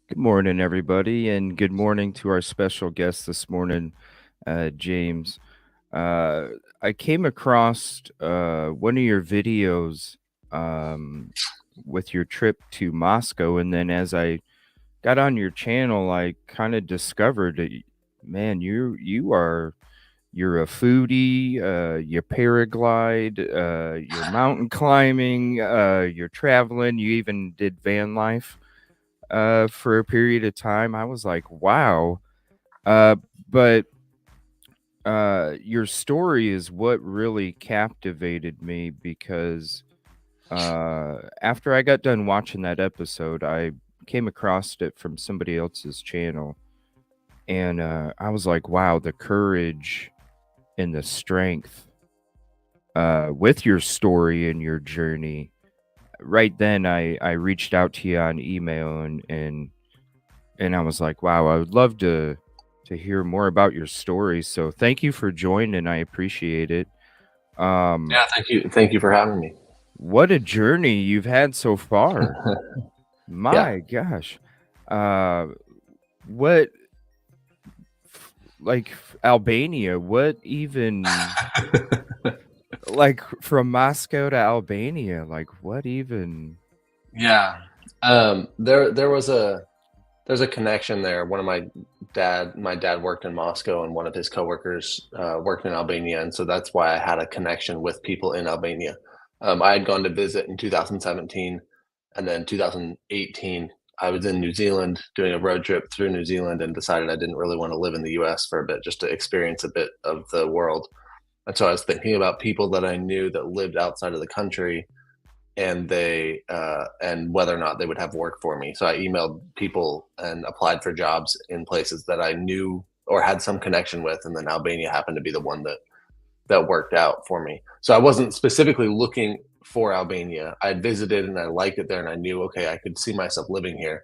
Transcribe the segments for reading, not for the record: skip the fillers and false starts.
Good morning, everybody, and good morning to our special guest this morning, James. Uh, I came across one of your videos um, with your trip to Moscow, and then as I got on your channel, I kind of discovered that, man, you're a foodie. You paraglide. You're mountain climbing. You're traveling. You even did van life for a period of time. I was like, wow. Uh, but your story is what really captivated me because after I got done watching that episode, I came across it from somebody else's channel. And I was like, wow, the courage and the strength with your story and your journey. Right then, I reached out to you on email and I was like, wow, I would love to hear more about your story. So thank you for joining. I appreciate it. Yeah, thank you for having me. What a journey you've had so far. Yeah. My gosh. Uh, what like Albania, what even like from Moscow to Albania, like what even? Yeah. There's a connection there. My dad worked in Moscow, and one of his coworkers worked in Albania, and so that's why I had a connection with people in Albania. I had gone to visit in 2017, and then 2018 I was in New Zealand doing a road trip through New Zealand, and decided I didn't really want to live in the U.S. for a bit, just to experience a bit of the world. And so I was thinking about people that I knew that lived outside of the country, and whether or not they would have work for me. So I emailed people and applied for jobs in places that I knew or had some connection with, and then Albania happened to be the one that worked out for me. So I wasn't specifically looking for Albania. I had visited and I liked it there, and I knew, okay, I could see myself living here.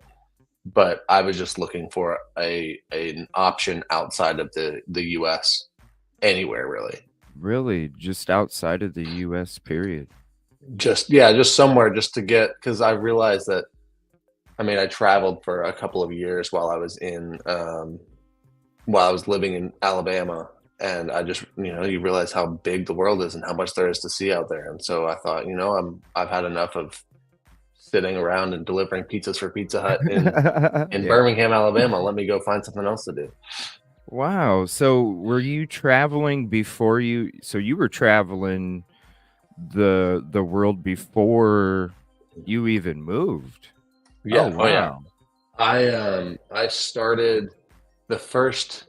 But I was just looking for an option outside of the U.S. anywhere really. Really just outside of the US period. Just somewhere, just to get, because I realized that, I mean, I traveled for a couple of years while I was living in Alabama, and I just, you realize how big the world is and how much there is to see out there. And so I thought, I've had enough of sitting around and delivering pizzas for Pizza Hut in Yeah. Birmingham, Alabama. Let me go find something else to do. Wow. So were you traveling before so you were traveling the world before you even moved? Oh Yeah. Oh yeah. wow. I started the first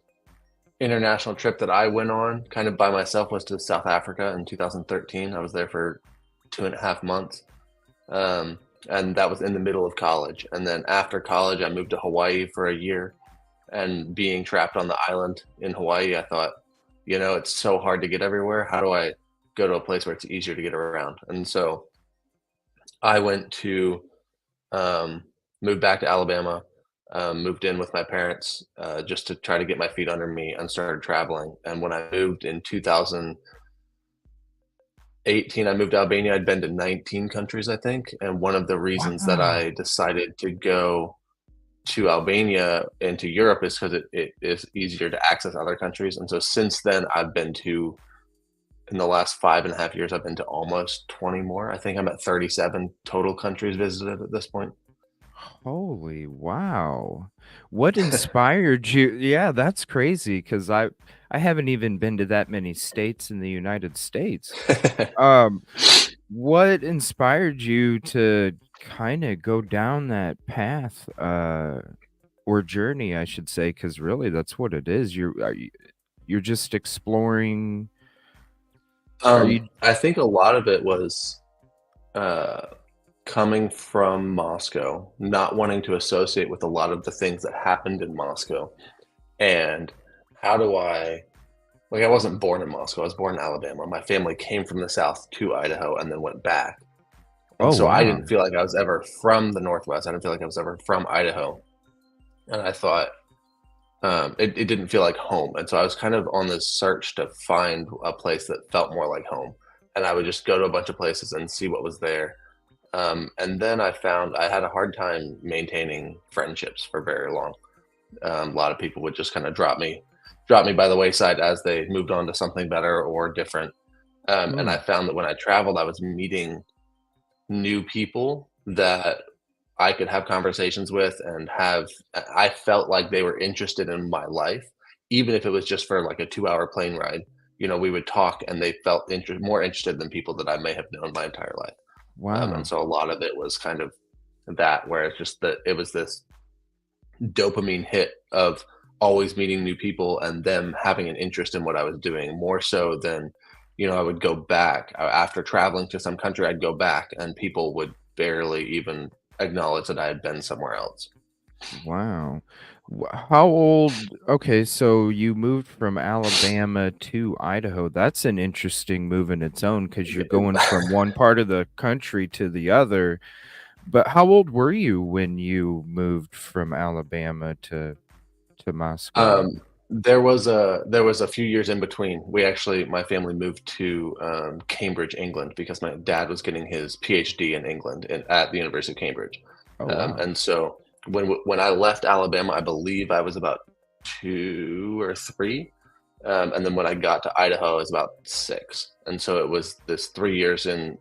international trip that I went on kind of by myself was to South Africa in 2013. I was there for 2.5 months. And that was in the middle of college. And then after college, I moved to Hawaii for a year. And being trapped on the island in Hawaii, I thought, it's so hard to get everywhere. How do I go to a place where it's easier to get around? And so I went to moved back to Alabama, moved in with my parents just to try to get my feet under me and started traveling. And when I moved in 2018, I moved to Albania. I'd been to 19 countries, I think. And one of the reasons that I Wow. decided to go to Albania and to Europe is because it is easier to access other countries. And so since then, in the last 5.5 years, I've been to almost 20 more. I think I'm at 37 total countries visited at this point. Holy wow. What inspired you? Yeah, that's crazy because I haven't even been to that many states in the United States. Um, what inspired you to kind of go down that path or journey, I should say, because really that's what it is. You're just exploring. Are you I think a lot of it was uh, coming from Moscow, not wanting to associate with a lot of the things that happened in Moscow. And how do I, like, I wasn't born in Moscow, I was born in Alabama. My family came from the South to Idaho and then went back. And Oh so I wow. didn't feel like I was ever from the Northwest. I didn't feel like I was ever from Idaho. And I thought, it didn't feel like home. And so I was kind of on this search to find a place that felt more like home. And I would just go to a bunch of places and see what was there. And then I found I had a hard time maintaining friendships for very long. A lot of people would just kind of drop me by the wayside as they moved on to something better or different. And I Oh, found that when I traveled, I was meeting new people that I could have conversations with and I felt like they were interested in my life, even if it was just for like a 2-hour plane ride. We would talk and they felt more interested than people that I may have known my entire life. And wow. so a lot of it was kind of that, where it's just that it was this dopamine hit of always meeting new people and them having an interest in what I was doing more so than, I would go back after traveling to some country, I'd go back and people would barely even acknowledge that I had been somewhere else. Wow. How old? Okay, so you moved from Alabama to Idaho. That's an interesting move in its own because you're going from one part of the country to the other. But how old were you when you moved from Alabama to Moscow? Um, there was a few years in between. My family moved to Cambridge, England, because my dad was getting his PhD in England at the University of Cambridge. Oh, wow. And so when I left Alabama, I believe I was about 2 or 3, and then when I got to Idaho, I was about 6. And so it was this 3 years in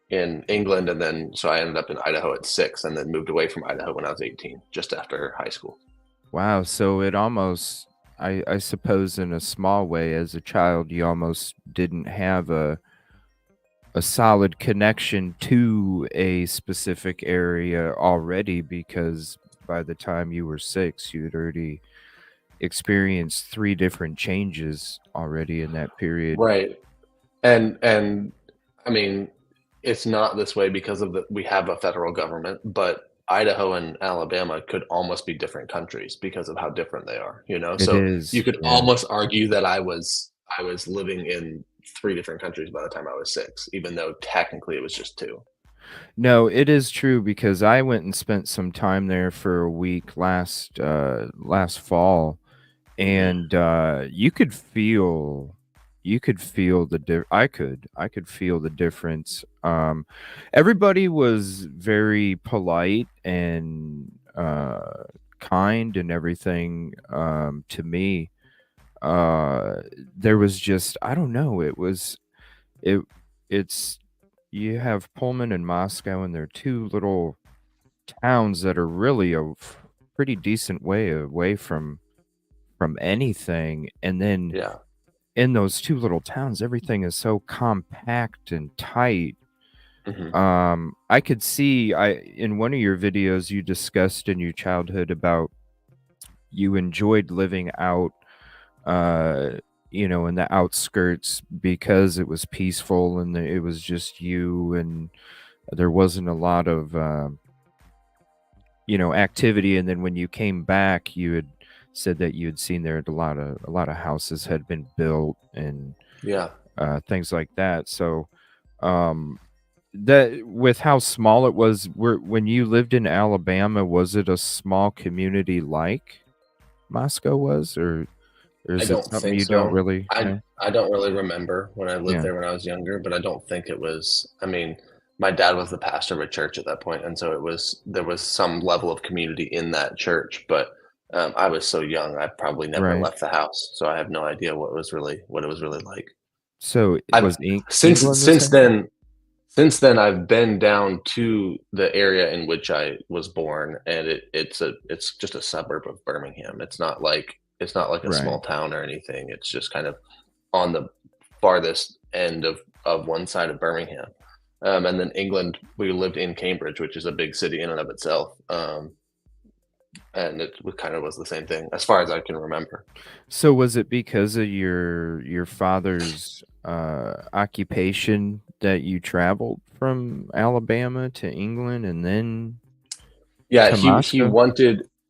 England, and then so I ended up in Idaho at 6, and then moved away from Idaho when I was 18, just after high school. Wow. So it almost, I suppose, in a small way, as a child, you almost didn't have a solid connection to a specific area already because by the time you were 6, you'd already experienced 3 different changes already in that period. Right. And I mean, it's not this way because we have a federal government, but Idaho and Alabama could almost be different countries because of how different they are. It So you is, could yeah. almost argue that I was living in 3 different countries by the time I was 6, even though technically it was just 2. No, it is true because I went and spent some time there for a week last fall, and you could feel I could feel the difference. Everybody was very polite and kind and everything to me. There was just, I don't know, it it's you have Pullman and Moscow, and they're two little towns that are really pretty decent way away from anything, and then Yeah. in those 2 little towns, everything is so compact and tight. Mhm. I could see, I in one of your videos, you discussed in your childhood about you enjoyed living out, uh, in the outskirts because it was peaceful and it was just you, and there wasn't a lot of activity. And then when you came back, you had said that you had seen there a lot of houses had been built and Yeah, things like that. So um that with how small it was, when you lived in Alabama, was it a small community like Moscow was, or I is it don't something think you don't so. really I know? I don't really remember when I lived Yeah, there when I was younger, but I don't think it was. I mean, my dad was the pastor of a church at that point, and so there was some level of community in that church. But I was so young, I probably never right. left the house, so I have no idea what it was really like. So it I've was since England the since same thing? then since then I've been down to the area in which I was born, and it's just a suburb of Birmingham. It's not like a Right. small town or anything. It's just kind of on the farthest end of one side of Birmingham. And then England, we lived in Cambridge, which is a big city in and of itself. And kind of was the same thing as far as I can remember. So was it because of your father's occupation that you traveled from Alabama to England and then Yeah, to Moscow?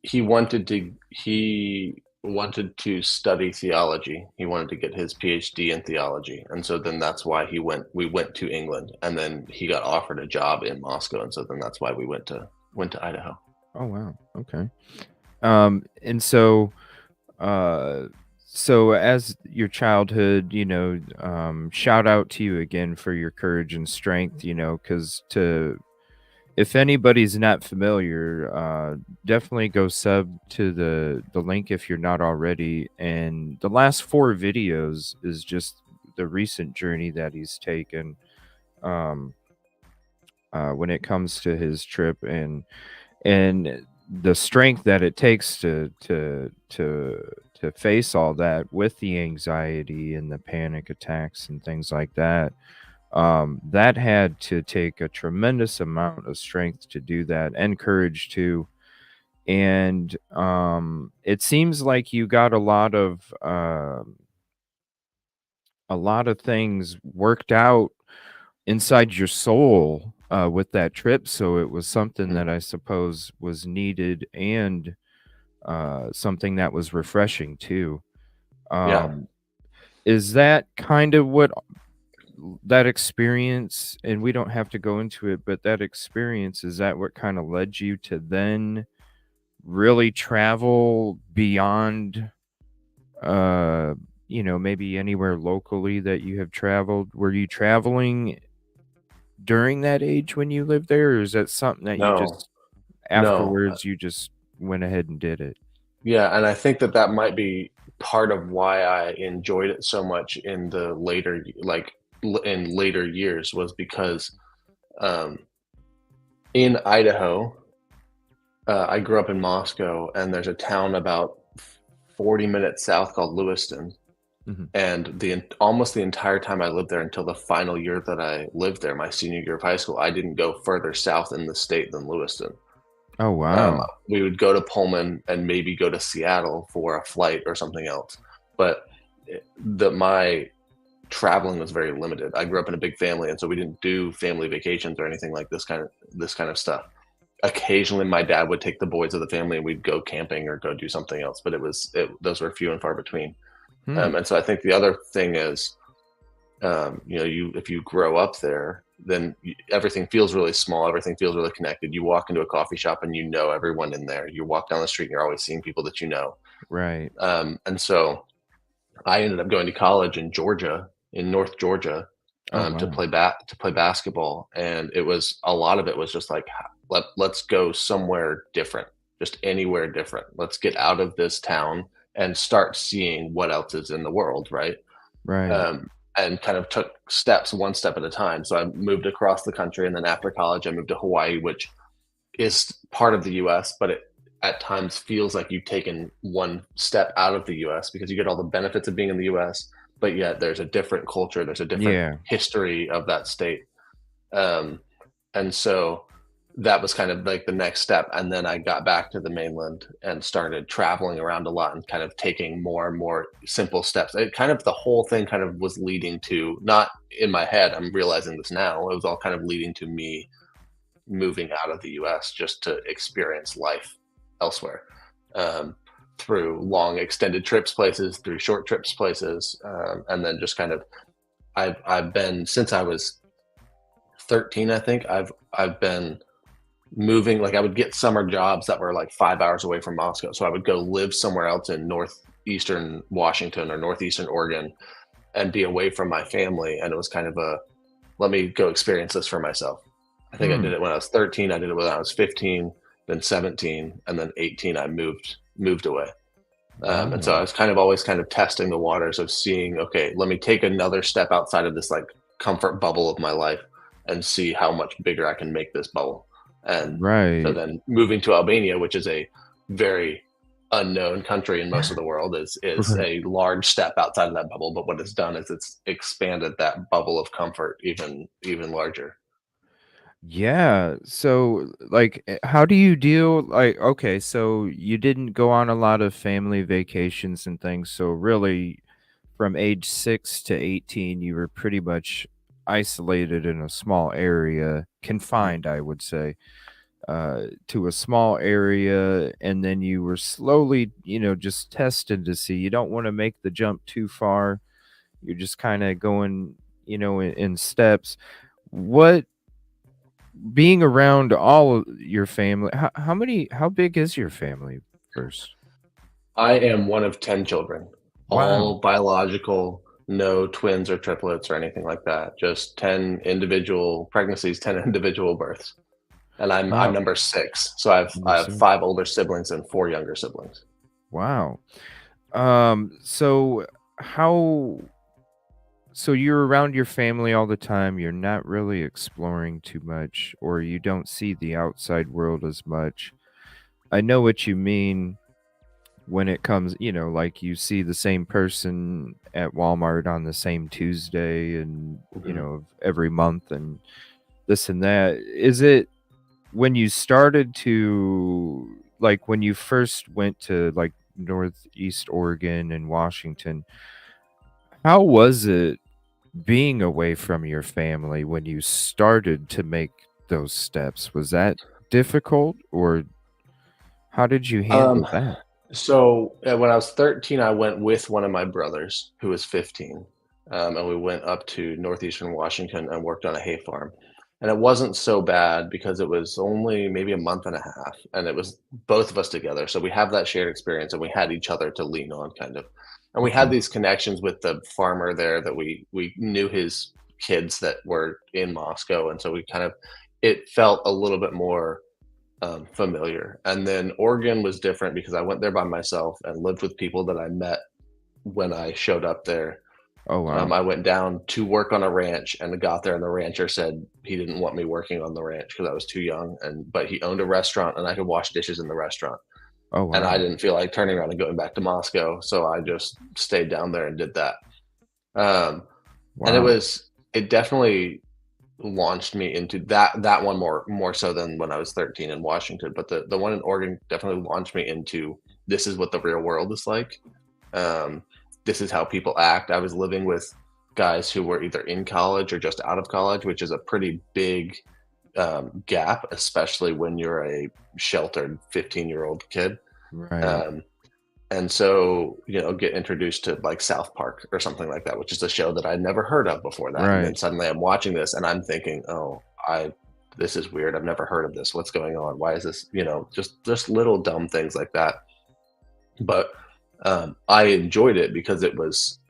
he wanted to study theology. He wanted to get his PhD in theology, and so then that's why we went to England, and then he got offered a job in Moscow, and so then that's why we went to Idaho. Oh wow. Okay. And uh so as your childhood, shout out to you again for your courage and strength, because to if anybody's not familiar, definitely go sub to the link if you're not already. And the last four videos is just the recent journey that he's taken, um, when it comes to his trip, and the strength that it takes to face all that with the anxiety and the panic attacks and things like that. That had to take a tremendous amount of strength to do that, and courage too. And it seems like you got a lot of things worked out inside your soul with that trip. So it was something Mhm. that I suppose was needed, and something that was refreshing too. Yeah. Um, is that kind of what that experience, and we don't have to go into it, but that experience, is that what kind of led you to then really travel beyond, uh, maybe anywhere locally that you have traveled? Were you traveling during that age when you lived there, or is that something that you No. just No. afterwards you just went ahead and did it? Yeah, and I think that that might be part of why I enjoyed it so much in the in later years was because um, in Idaho, I grew up in Moscow, and there's a town about 40 minutes south called Lewiston. Mhm. And almost the entire time I lived there until the final year that I lived there, my senior year of high school, I didn't go further south in the state than Lewiston. Oh, Um, wow. we would go to Pullman and maybe go to Seattle for a flight or something else. But my traveling was very limited. I grew up in a big family, and so we didn't do family vacations or anything like this kind of stuff. Occasionally, my dad would take the boys of the family and we'd go camping or go do something else, but those were few and far between. Hmm. And so I think the other thing is, you if you grow up there, then everything feels really small. Everything feels really connected. You walk into a coffee shop and you know everyone in there. You walk down the street and you're always seeing people that you know. Right. And so I ended up going to college in Georgia, in North Georgia, Oh, to wow. to play basketball, and it was a lot of it was just like let's go somewhere different, just anywhere different. Let's get out of this town and start seeing what else is in the world, right? Right. um, and kind of took steps one step at a time. So I moved across the country, and then after college, I moved to Hawaii, which is part of the U.S., but it at times feels like you've taken one step out of the U.S. because you get all the benefits of being in the U.S., but yet there's a different culture, there's a different Yeah. history of that state, um, and so that was kind of like the next step. And then I got back to the mainland and started traveling around a lot and kind of taking more and more simple steps. It kind of, the whole thing kind of was leading to, not in my head, I'm realizing this now, it was all kind of leading to me moving out of the US just to experience life elsewhere. Um, through long extended trips places, through short trips places, and then just kind of, I've been, since I was 13, I think I've been moving. Like, I would get summer jobs that were like 5 hours away from Moscow, so I would go live somewhere else in northeastern Washington or northeastern Oregon and be away from my family. And it was kind of a, let me go experience this for myself. I think I did Hmm. it when I was 13. I did it when I was 15, then 17, and then 18. I moved away. And so I Wow. was kind of always kind of testing the waters of seeing, okay, let me take another step outside of this like comfort bubble of my life and see how much bigger I can make this bubble. And so Right. then moving to Albania, which is a very unknown country in most of the world, is Right. a large step outside of that bubble. But what it's done is it's expanded that bubble of comfort even larger. Yeah. So, like, how do you deal? Like, okay, so you didn't go on a lot of family vacations and things. So, really, from age 6 to 18, you were pretty much isolated in a small area, Mhm. confined, I would say, to a small area. And then you were slowly, just tested to see. You don't want to make the jump too far. You're just kind of going, in steps. What being around all of your family, how big is your family first? I am one of 10 children, Wow. all biological, no twins or triplets or anything like that. Just 10 individual pregnancies, 10 individual births. And I'm Wow. number 6. So I have Understood. 5 older siblings and 4 younger siblings. Wow. So how so you're around your family all the time, you're not really exploring too much, or you don't see the outside world as much. I know what you mean when it comes, like you see the same person at Walmart on the same Tuesday and, Mhm. every month and this and that. Is it when you started to like when you first went to like Northeast Oregon and Washington, how was it being away from your family when you started to make those steps? Was that difficult or how did you Um, handle that? so, when I was 13, I went with one of my brothers who was 15, and we went up to northeastern Washington and worked on a hay farm. And it wasn't so bad because it was only maybe a month and a half, and it was both of us together. So we have that shared experience, and we had each other to lean on, kind of. And we had Okay. these connections with the farmer there that we knew his kids that were in Moscow, and so we kind of, it felt a little bit more familiar. And then Oregon was different because I went there by myself and lived with people that I met when I showed up there. Oh, wow. I went down to work on a ranch and got there, and the rancher said he didn't want me working on the ranch because I was too young. And but he owned a restaurant, and I could wash dishes in the restaurant. Oh, And I wow. didn't feel like turning around and going back to Moscow, so I just stayed down there and did that. Um, and Wow. it definitely launched me into that one more so than when I was 13 in Washington, but the one in Oregon definitely launched me into, this is what the real world is like. Um, this is how people act. I was living with guys who were either in college or just out of college, which is a pretty big gap, especially when you're a sheltered 15-year-old kid. Right. Um, and so, get introduced to like South Park or something like that, which is a show that I'd never heard of before that. And then Right. suddenly I'm watching this and I'm thinking, oh, I this is weird. I've never heard of this. What's going on? Why is this? Just little dumb things like that. But I enjoyed it because it was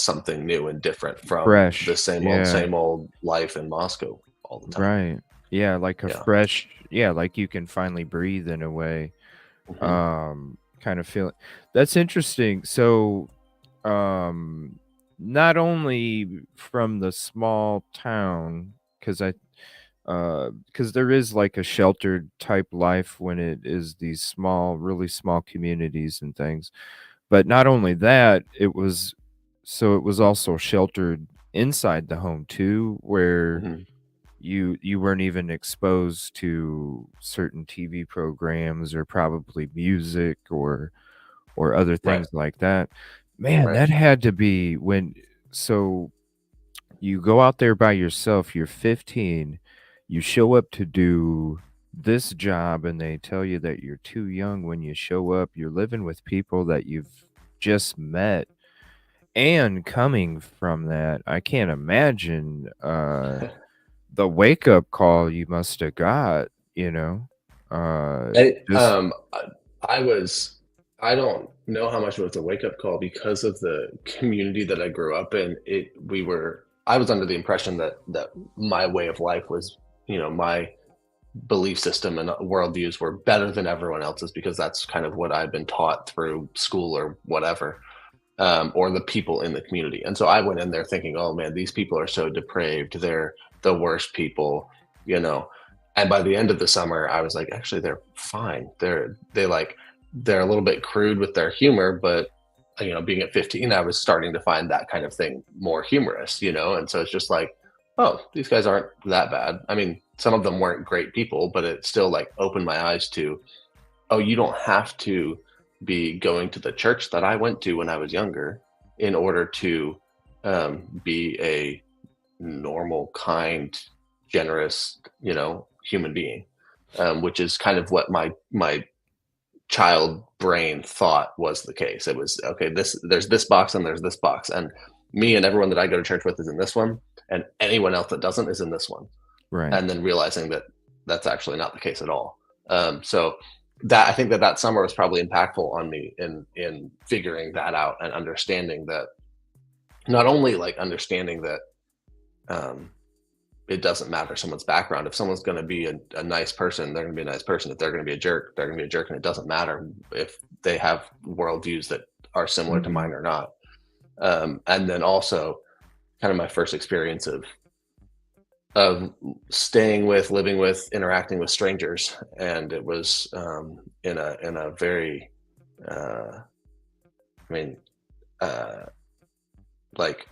something new and different from the Fresh. Yeah. same old life in Moscow all the time. Right. Yeah, like a Yeah. fresh, yeah, like you can finally breathe in a way. Hmm. Kind of feel that's interesting. So, um, not only from the small town, because because there is like a sheltered type life when it is these small, really small communities and things. But not only that, it was also sheltered inside the home too, where Hmm. you weren't even exposed to certain TV programs or probably music or other Right. things like that. Man, Right. that had to be when so you go out there by yourself, you're 15, you show up to do this job and they tell you that you're too young when you show up. You're living with people that you've just met. And coming from that, I can't imagine the wake up call you must have got, you know. I, Just um, I I was I don't know how much it was a wake up call because of the community that I grew up in. I was under the impression that my way of life was, my belief system and worldviews were better than everyone else's because that's kind of what I've been taught through school or whatever, or the people in the community. And so I went in there thinking, oh man, these people are so depraved. They're the worst people, you know. And by the end of the summer, I was like, actually, they're fine. They're a little bit crude with their humor, but being at 15, I was starting to find that kind of thing more humorous, And so it's just like, oh, these guys aren't that bad. I mean, some of them weren't great people, but it still like opened my eyes to, oh, you don't have to be going to the church that I went to when I was younger in order to be a normal, kind, generous, human being, which is kind of what my child brain thought was the case. It was okay. There's this box and there's this box, and me and everyone that I go to church with is in this one, and anyone else that doesn't is in this one. right. And then realizing that that's actually not the case at all. So that I think that summer was probably impactful on me in figuring that out and understanding that, not only like understanding that um, it doesn't matter someone's background. If someone's going to be a nice person, they're going to be a nice person. If they're going to be a jerk, they're going to be a jerk, and it doesn't matter if they have worldviews that are similar to Mhm. mine or not. And then also, kind of my first experience of staying with, living with, interacting with strangers, and it was in a very, I mean, uh, like,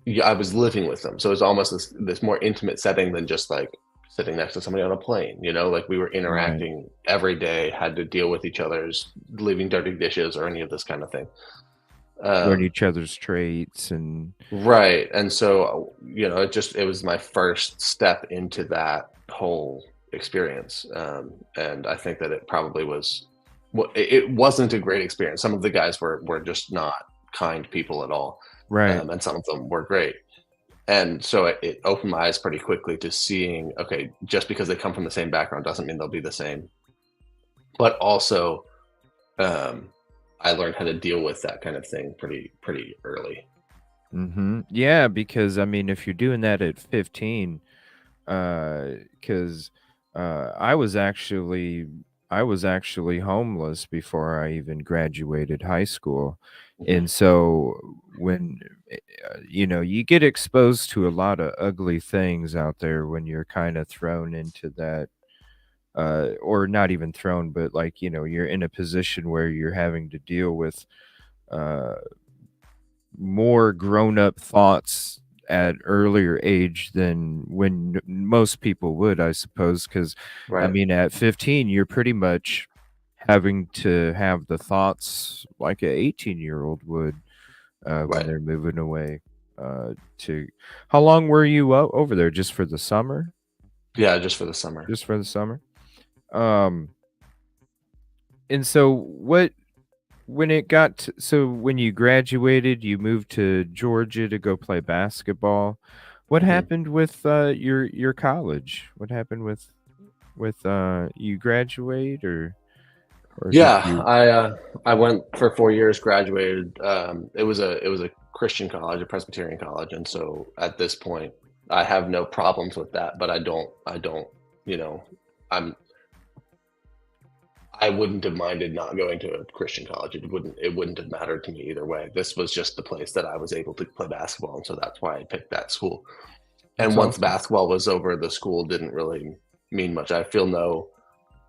yeah, I was living with them, so it's almost this more intimate setting than just like sitting next to somebody on a plane. Like we were Right. interacting every day, had to deal with each other's leaving dirty dishes or any of this kind of thing. Learn Um, each other's traits and Right. And so, it was my first step into that whole experience. And I think that it probably was, well, it wasn't a great experience. Some of the guys were just not kind people at all. right. And some of them were great. And so it opened my eyes pretty quickly to seeing, okay, just because they come from the same background doesn't mean they'll be the same. But also, um, I learned how to deal with that kind of thing pretty early. Mhm. Yeah, because I mean, if you're doing that at 15, 'cause, I was actually homeless before I even graduated high school, Mhm. and so when, you get exposed to a lot of ugly things out there when you're kinda thrown into that, or not even thrown, but, like, you're in a position where you're having to deal with, uh more grown-up thoughts at earlier age than when most people would, I suppose. Because I Right. mean, at 15, you're pretty much having to have the thoughts like a 18-year-old would, when Right. they're moving away, to how long were you over there? Just for the summer? Yeah, just for the summer. Just for the summer? Um, and so what when it got to so when you graduated, you moved to Georgia to go play basketball. What Mhm. happened with, your college? What happened with, you graduate or did Yeah, you I went for 4 years, graduated. It was a Christian college, a Presbyterian college, and so at this point, I have no problems with that. But I don't, you know, I'm I wouldn't have minded not going to a Christian college. It wouldn't have mattered to me either way. This was just the place that I was able to play basketball, and so that's why I picked that school. And That's once awesome. basketball was over, the school didn't really mean much. I feel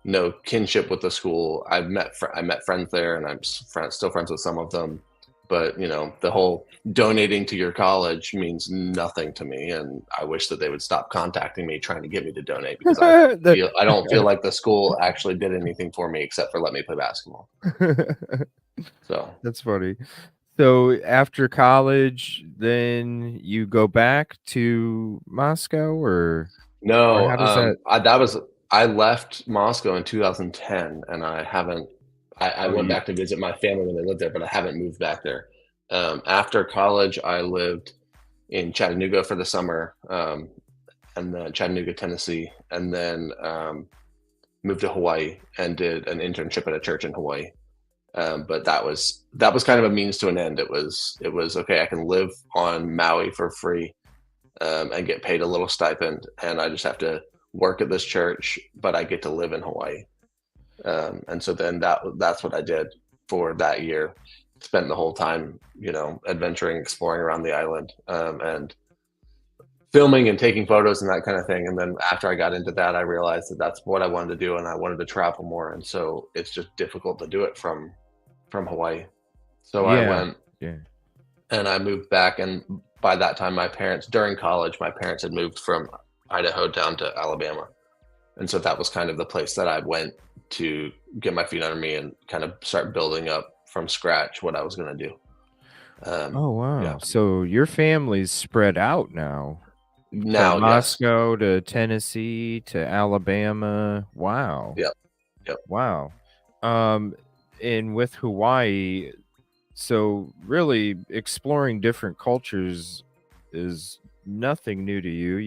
no kinship with the school. I met friends there, and I'm still friends with some of them. but the whole donating to your college means nothing to me, and I wish that they would stop contacting me trying to get me to donate, because That- I don't feel like the school actually did anything for me except for let me play basketball. So That's funny. So after college, then you go back to Moscow, or no, how does that? I left Moscow in 2010, and I haven't. I Oh, went you back to visit my family when they lived there, but I haven't moved back there. After college, I lived in Chattanooga for the summer, and then Chattanooga, Tennessee, and then moved to Hawaii and did an internship at a church in Hawaii. But that was kind of a means to an end. It was okay. I can live on Maui for free, and get paid a little stipend, and I just have to work at this church, but I get to live in Hawaii. And so then that's what I did for that year. Spent the whole time, adventuring, exploring around the island, and filming and taking photos and that kind of thing. And then after I got into that, I realized that that's what I wanted to do, and I wanted to travel more. And so it's just difficult to do it from Hawaii. So I yeah, went yeah. and I moved back, and by that time, during college, my parents had moved from Idaho down to Alabama, and so that was kind of the place that I went to get my feet under me and kind of start building up from scratch what I was going to do. Oh, Yeah. wow. So your family's spread out now, from Now, yes. Moscow to Tennessee to Alabama. Wow. Yep. Yep. Wow. Um, and with Hawaii, so really exploring different cultures is nothing new to you.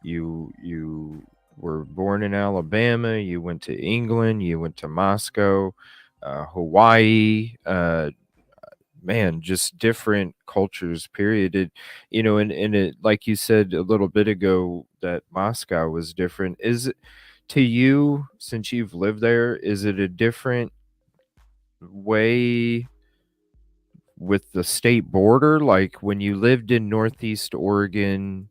You were born in Alabama, you went to England, you went to Moscow, Hawaii, man, just different cultures, period. And it, like you said a little bit ago, that Moscow was different. Is it to you, since you've lived there, is it a different way with the state border? Like when you lived in Northeast Oregon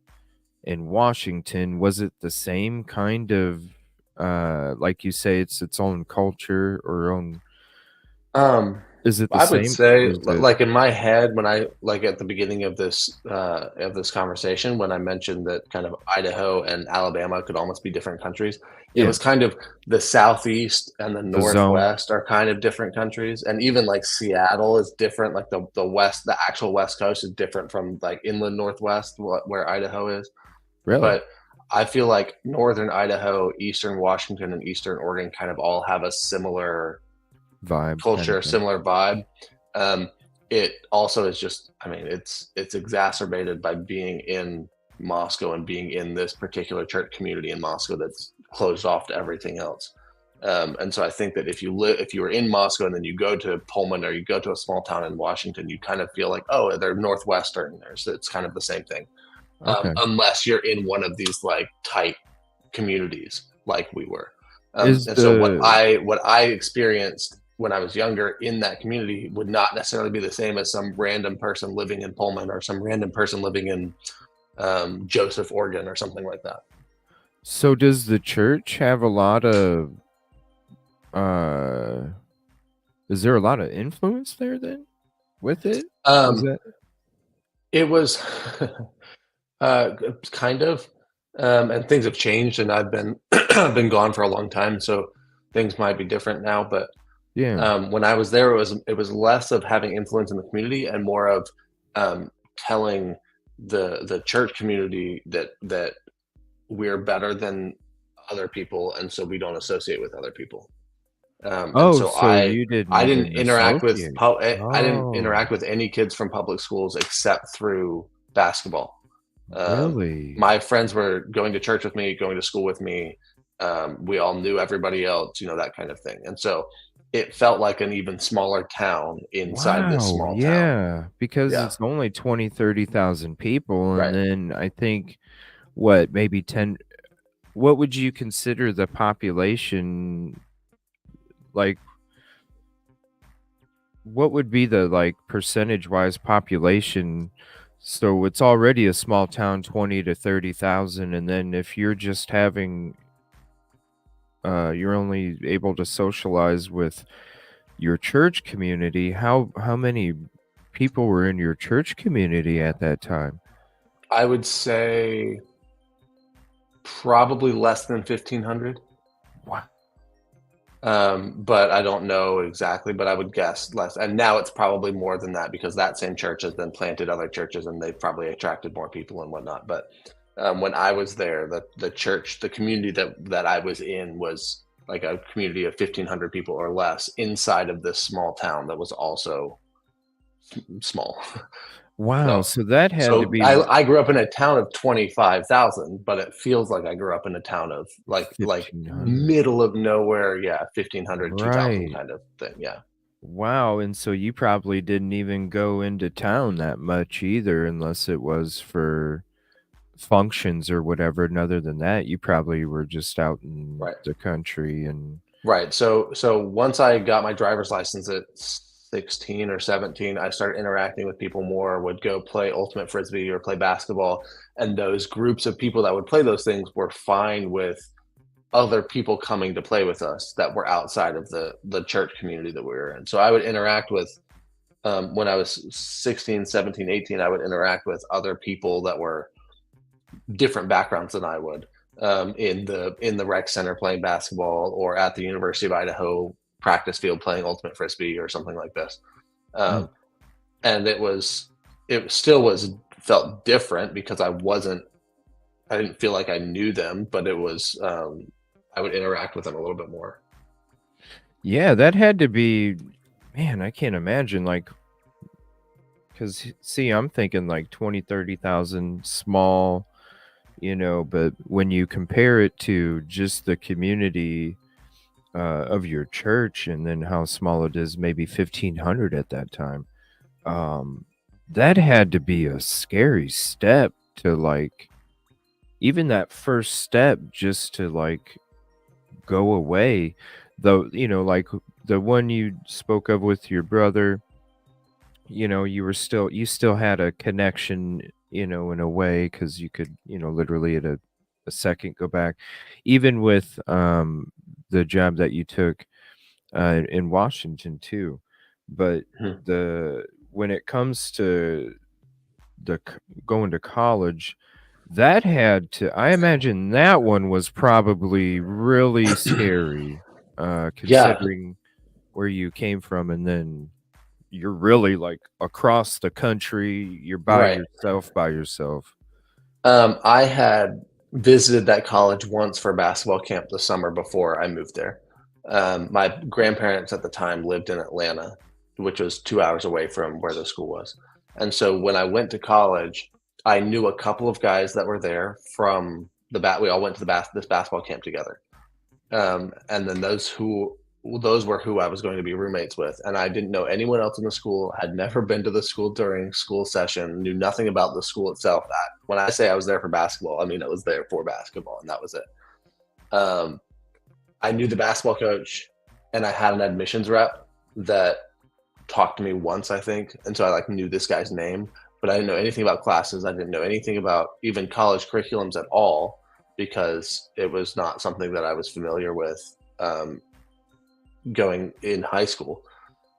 and Washington, was it the same kind of, like you say, it's its own culture or own? Um, Is it the I would same? say, Is it? like in my head, when I like at the beginning of this conversation, when I mentioned that kind of Idaho and Alabama could almost be different countries, it Yeah, was kind of the Southeast and the the zone. Northwest are kind of different countries, and even like Seattle is different. Like the actual West Coast is different from like inland Northwest, where Idaho is. Really? But I feel like northern Idaho, eastern Washington, and eastern Oregon kind of all have a similar Vibe kind of culture, thing. similar vibe. Um, it also is just, I mean, it's exacerbated by being in Moscow and being in this particular church community in Moscow that's closed off to everything else. And so I think that if you were in Moscow and then you go to Pullman or you go to a small town in Washington, you kind of feel like, oh, they're Northwestern. So it's kind of the same thing, Okay. unless you're in one of these like tight communities like we were. Is And so the what I experienced when I was younger in that community would not necessarily be the same as some random person living in Pullman or some random person living in Joseph, Oregon, or something like that. so does the church have a lot of uh is there a lot of influence there then with it? Is Um, that? it was kind of, and things have changed, and I've been I've been gone for a long time, so things might be different now. But Yeah. when I was there, it was less of having influence in the community and more of telling the church community that we're better than other people, and so we don't associate with other people. And Oh, so so you didn't I didn't even interact associate. I didn't Oh, interact with any kids from public schools except through basketball. really? My friends were going to church with me, going to school with me. We all knew everybody else, that kind of thing. And so it felt like an even smaller town inside this Wow, small town. yeah, because Yeah, it's only 20, 30,000 people, and right. then I think, what, maybe 10, what would you consider the population, like, what would be the, like, percentage-wise population? So it's already a small town, 20 to 30,000, and then if you're just having, you're only able to socialize with your church community, how many people were in your church community at that time? I would say probably less than 1,500. Wow. But I don't know exactly, but I would guess less. And now it's probably more than that because that same church has then planted other churches and they've probably attracted more people and whatnot. But when I was there, the church, the community that I was in was like a community of 1,500 people or less inside of this small town that was also small. Wow. So So that had to so be I grew up in a town of 25,000, but it feels like I grew up in a town of like 1,500. middle of nowhere, yeah, 1,500, 2,000 Right. kind of thing, yeah. Wow. And so you probably didn't even go into town that much either, unless it was for functions or whatever. And other than that, you probably were just out in Right. the country and Right. So once I got my driver's license at 16 or 17, I started interacting with people more, would go play ultimate frisbee or play basketball, and those groups of people that would play those things were fine with other people coming to play with us that were outside of the church community that we were in. So I would interact with when I was 16, 17, 18, I would interact with other people that were different backgrounds than I would in the rec center playing basketball or at the University of Idaho practice field playing ultimate frisbee or something like this. mm, Um, and it still was felt different because I didn't feel like I knew them, but it was I would interact with them a little bit more. yeah, that had to be, man, I can't imagine like, because see, I'm thinking like 20, 30,000 small, but when you compare it to just the community of your church and then how small it is, maybe 1,500 at that time, um, that had to be a scary step to like, even that first step just to like go away. Though, like the one you spoke of with your brother, you still had a connection, in a way, because you could, literally at a second go back. Even with the job that you took in Washington too. But Mhm. the when it comes to going to college, that had to, I imagine that one was probably really scary, Yeah, considering where you came from, and then you're really like across the country, you're right. by yourself. I had visited that college once for basketball camp the summer before I moved there. My grandparents at the time lived in Atlanta, which was 2 hours away from where the school was. And so when I went to college, I knew a couple of guys that were there from the bat. We all went to this basketball camp together. And then those were who I was going to be roommates with, and I didn't know anyone else in the school, had never been to the school during school session, knew nothing about the school itself. When I say I was there for basketball, I mean I was there for basketball, and that was it. Um, I knew the basketball coach, and I had an admissions rep that talked to me once, I think, and so I like knew this guy's name, but I didn't know anything about classes. I didn't know anything about even college curriculums at all because it was not something that I was familiar with going in high school.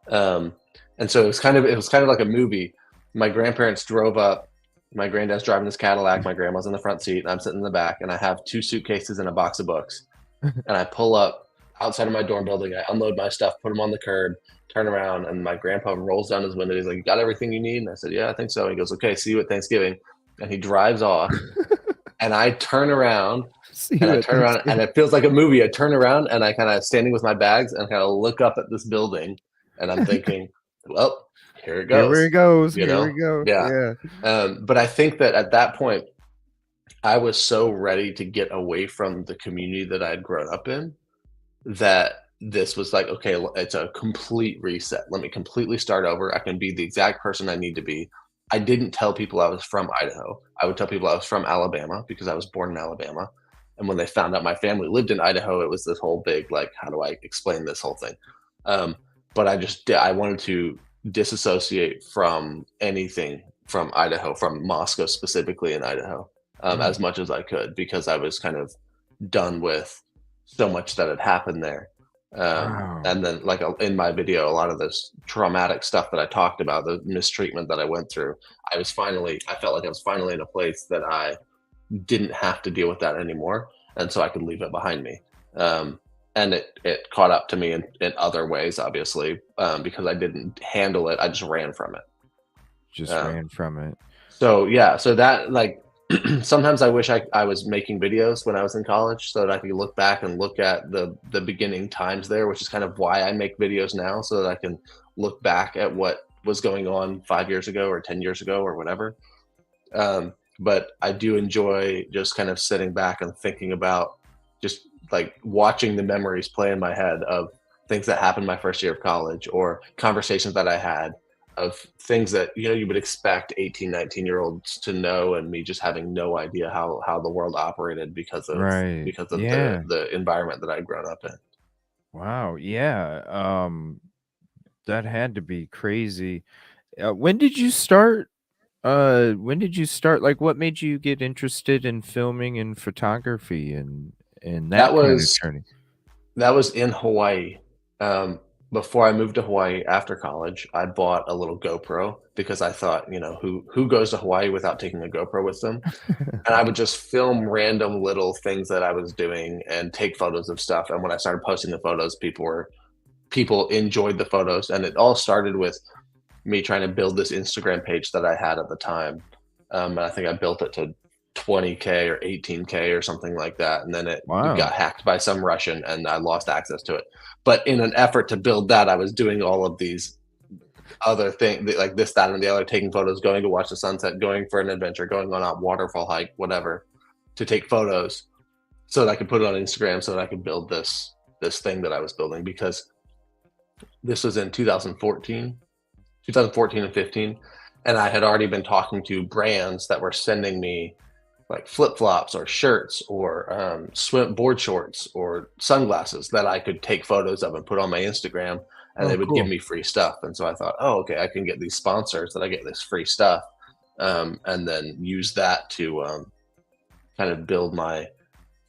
Um, and so it was kind of like a movie. My grandparents drove up. My granddad's driving this Cadillac. My grandma's in the front seat, and I'm sitting in the back. And I have two suitcases and a box of books. And I pull up outside of my dorm building. I unload my stuff, put them on the curb, turn around, and my grandpa rolls down his window. He's like, "You got everything you need?" And I said, "Yeah, I think so." And he goes, "Okay, see you at Thanksgiving." And he drives off. And I turn around See and you I at turn around and Thanksgiving. it feels like a movie. I turn around and I kind of standing with my bags and kind of look up at this building and I'm thinking, well, here it Here we goes, goes. you Here we know? go. Yeah. Yeah. But I think that at that point, I was so ready to get away from the community that I had grown up in that this was like, okay, it's a complete reset. Let me completely start over. I can be the exact person I need to be. I didn't tell people I was from Idaho. I would tell people I was from Alabama because I was born in Alabama. And when they found out my family lived in Idaho, it was this whole big, like, how do I explain this whole thing? Um, but I wanted to disassociate from anything from Idaho, from Moscow specifically in Idaho, Mm, as much as I could because I was kind of done with so much that had happened there. Wow. And then like in my video, a lot of this traumatic stuff that I talked about, the mistreatment that I went through, I felt like I was finally in a place that I didn't have to deal with that anymore, and so I could leave it behind me. Um, and it caught up to me in other ways, obviously, because I didn't handle it. I just ran from it. Just Um, ran from it. so yeah, so that like sometimes I wish I was making videos when I was in college so that I could look back and look at the beginning times there, which is kind of why I make videos now, so that I can look back at what was going on 5 years ago or 10 years ago or whatever. But I do enjoy just kind of sitting back and thinking about just like watching the memories play in my head of things that happened my first year of college or conversations that I had of things that you would expect 18, 19-year olds to know, and me just having no idea how the world operated Right. because of Yeah. the environment that I'd grown up in. Wow. Yeah. That had to be crazy. When did you start? Like, what made you get interested in filming and photography and That that kind of was journey? That was in Hawaii. Um, Before I moved to Hawaii after college, I bought a little GoPro because I thought, who goes to Hawaii without taking a GoPro with them? And I would just film random little things that I was doing and take photos of stuff. And when I started posting the photos, people enjoyed the photos, and it all started with me trying to build this Instagram page that I had at the time. And I think I built it to 20K or 18K or something like that. And then it got Wow. hacked by some Russian and I lost access to it. But in an effort to build that, I was doing all of these other things like this, that, and the other, taking photos, going to watch the sunset, going for an adventure, going on a waterfall hike, whatever, to take photos so that I could put it on Instagram so that I could build this thing that I was building, because this was in 2014 and 15, and I had already been talking to brands that were sending me like flip flops or shirts or swim board shorts or sunglasses that I could take photos of and put on my Instagram, and Oh, they would give cool. me free stuff. And so I thought, oh, okay, I can get these sponsors that I get this free stuff, and then use that to kind of build my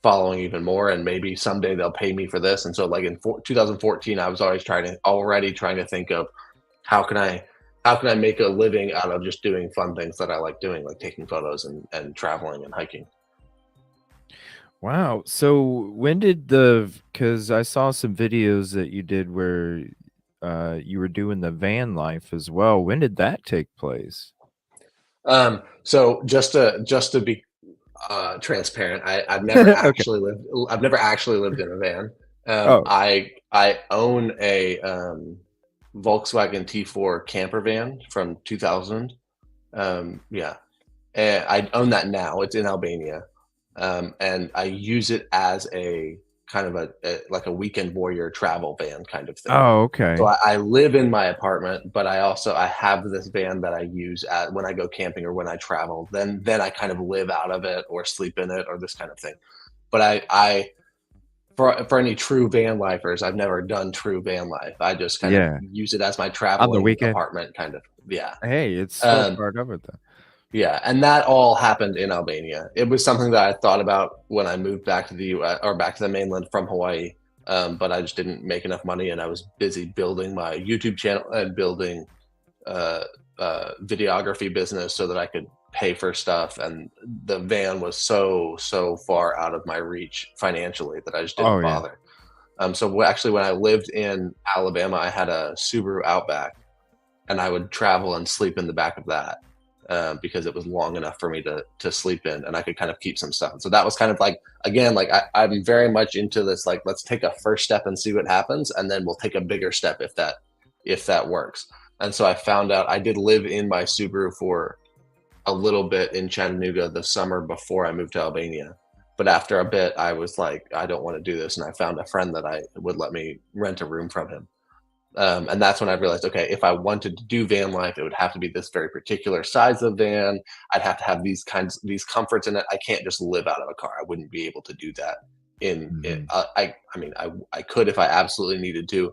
following even more, and maybe someday they'll pay me for this. And so like in 2014, I was already trying to think of how can I how can I make a living out of just doing fun things that I like doing, like taking photos and traveling and hiking. Wow. So when did the because I saw some videos that you did where you were doing the van life as well. When did that take place? So just to be transparent, I've never Okay. actually lived in a van. Oh, I own a Volkswagen T4 camper van from 2000. Yeah, and I own that now. It's in Albania, and I use it as a kind of like a weekend warrior travel van kind of thing. oh, So okay. I live in my apartment, but I have this van that I use when I go camping or when I travel. Then I kind of live out of it or sleep in it or this kind of thing. But I for any true van lifers, I've never done true van life. I just kind of Yeah. use it as my On the traveling weekend. apartment kind of. Yeah. Hey, it's still Um, part of it though. yeah, and that all happened in Albania. It was something that I thought about when I moved back to the US, or back to the mainland from Hawaii, but I just didn't make enough money, and I was busy building my YouTube channel and building uh, videography business so that I could pay for stuff. And the van was so far out of my reach financially that I just Oh didn't yeah. bother. So actually, when I lived in Alabama, I had a Subaru Outback, and I would travel and sleep in the back of that, because it was long enough for me to sleep in, and I could kind of keep some stuff. And so that was kind of like, again, like I'm very much into this. Like, let's take a first step and see what happens, and then we'll take a bigger step if that works. And so I found out I did live in my Subaru for a little bit in Chattanooga the summer before I moved to Albania. But after a bit, I was like, I don't want to do this, and I found a friend that I would let me rent a room from him. And that's when I realized, okay, if I wanted to do van life, it would have to be this very particular size of van. I'd have to have these comforts in it. I can't just live out of a car. I wouldn't be able to do that. In it, Mhm. I mean, I could if I absolutely needed to,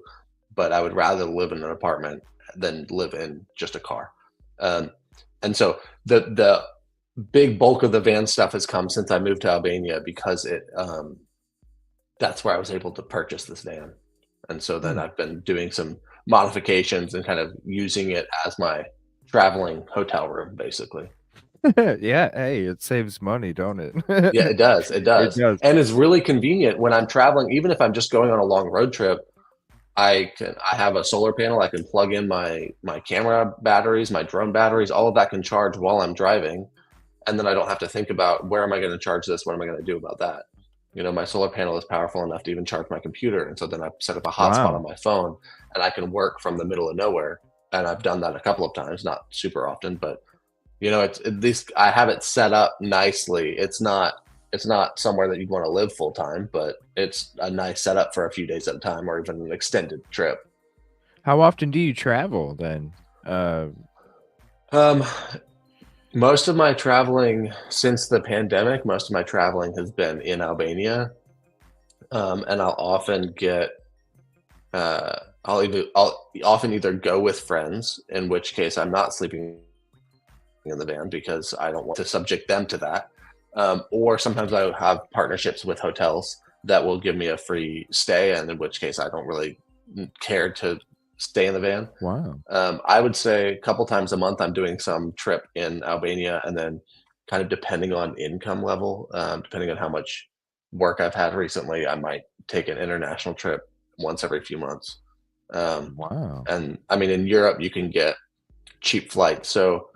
but I would rather live in an apartment than live in just a car. Um, and so the big bulk of the van stuff has come since I moved to Albania, because it that's where I was able to purchase this van. And so then I've been doing some modifications and kind of using it as my traveling hotel room, basically. Yeah, hey, it saves money, don't it? Yeah, it does. It It does. does. And it's really convenient when I'm traveling, even if I'm just going on a long road trip. I have a solar panel. I can plug in my camera batteries, my drone batteries, all of that can charge while I'm driving. And then I don't have to think about where am I going to charge this? What am I going to do about that? My solar panel is powerful enough to even charge my computer. And so then I set up a hotspot Wow. on my phone and I can work from the middle of nowhere. And I've done that a couple of times, not super often, but it's at least I have it set up nicely. It's not somewhere that you'd want to live full time, but it's a nice setup for a few days at a time or even an extended trip. How often do you travel then? Uh, Um, most of my traveling since the pandemic, most of my traveling has been in Albania. And I'll often either go with friends, in which case I'm not sleeping in the van because I don't want to subject them to that. Or sometimes I have partnerships with hotels that will give me a free stay, and in which case I don't really care to stay in the van. wow. I would say a couple times a month I'm doing some trip in Albania, and then kind of depending on income level, depending on how much work I've had recently, I might take an international trip once every few months. Um, Wow. and I mean, in Europe, you can get cheap flights. So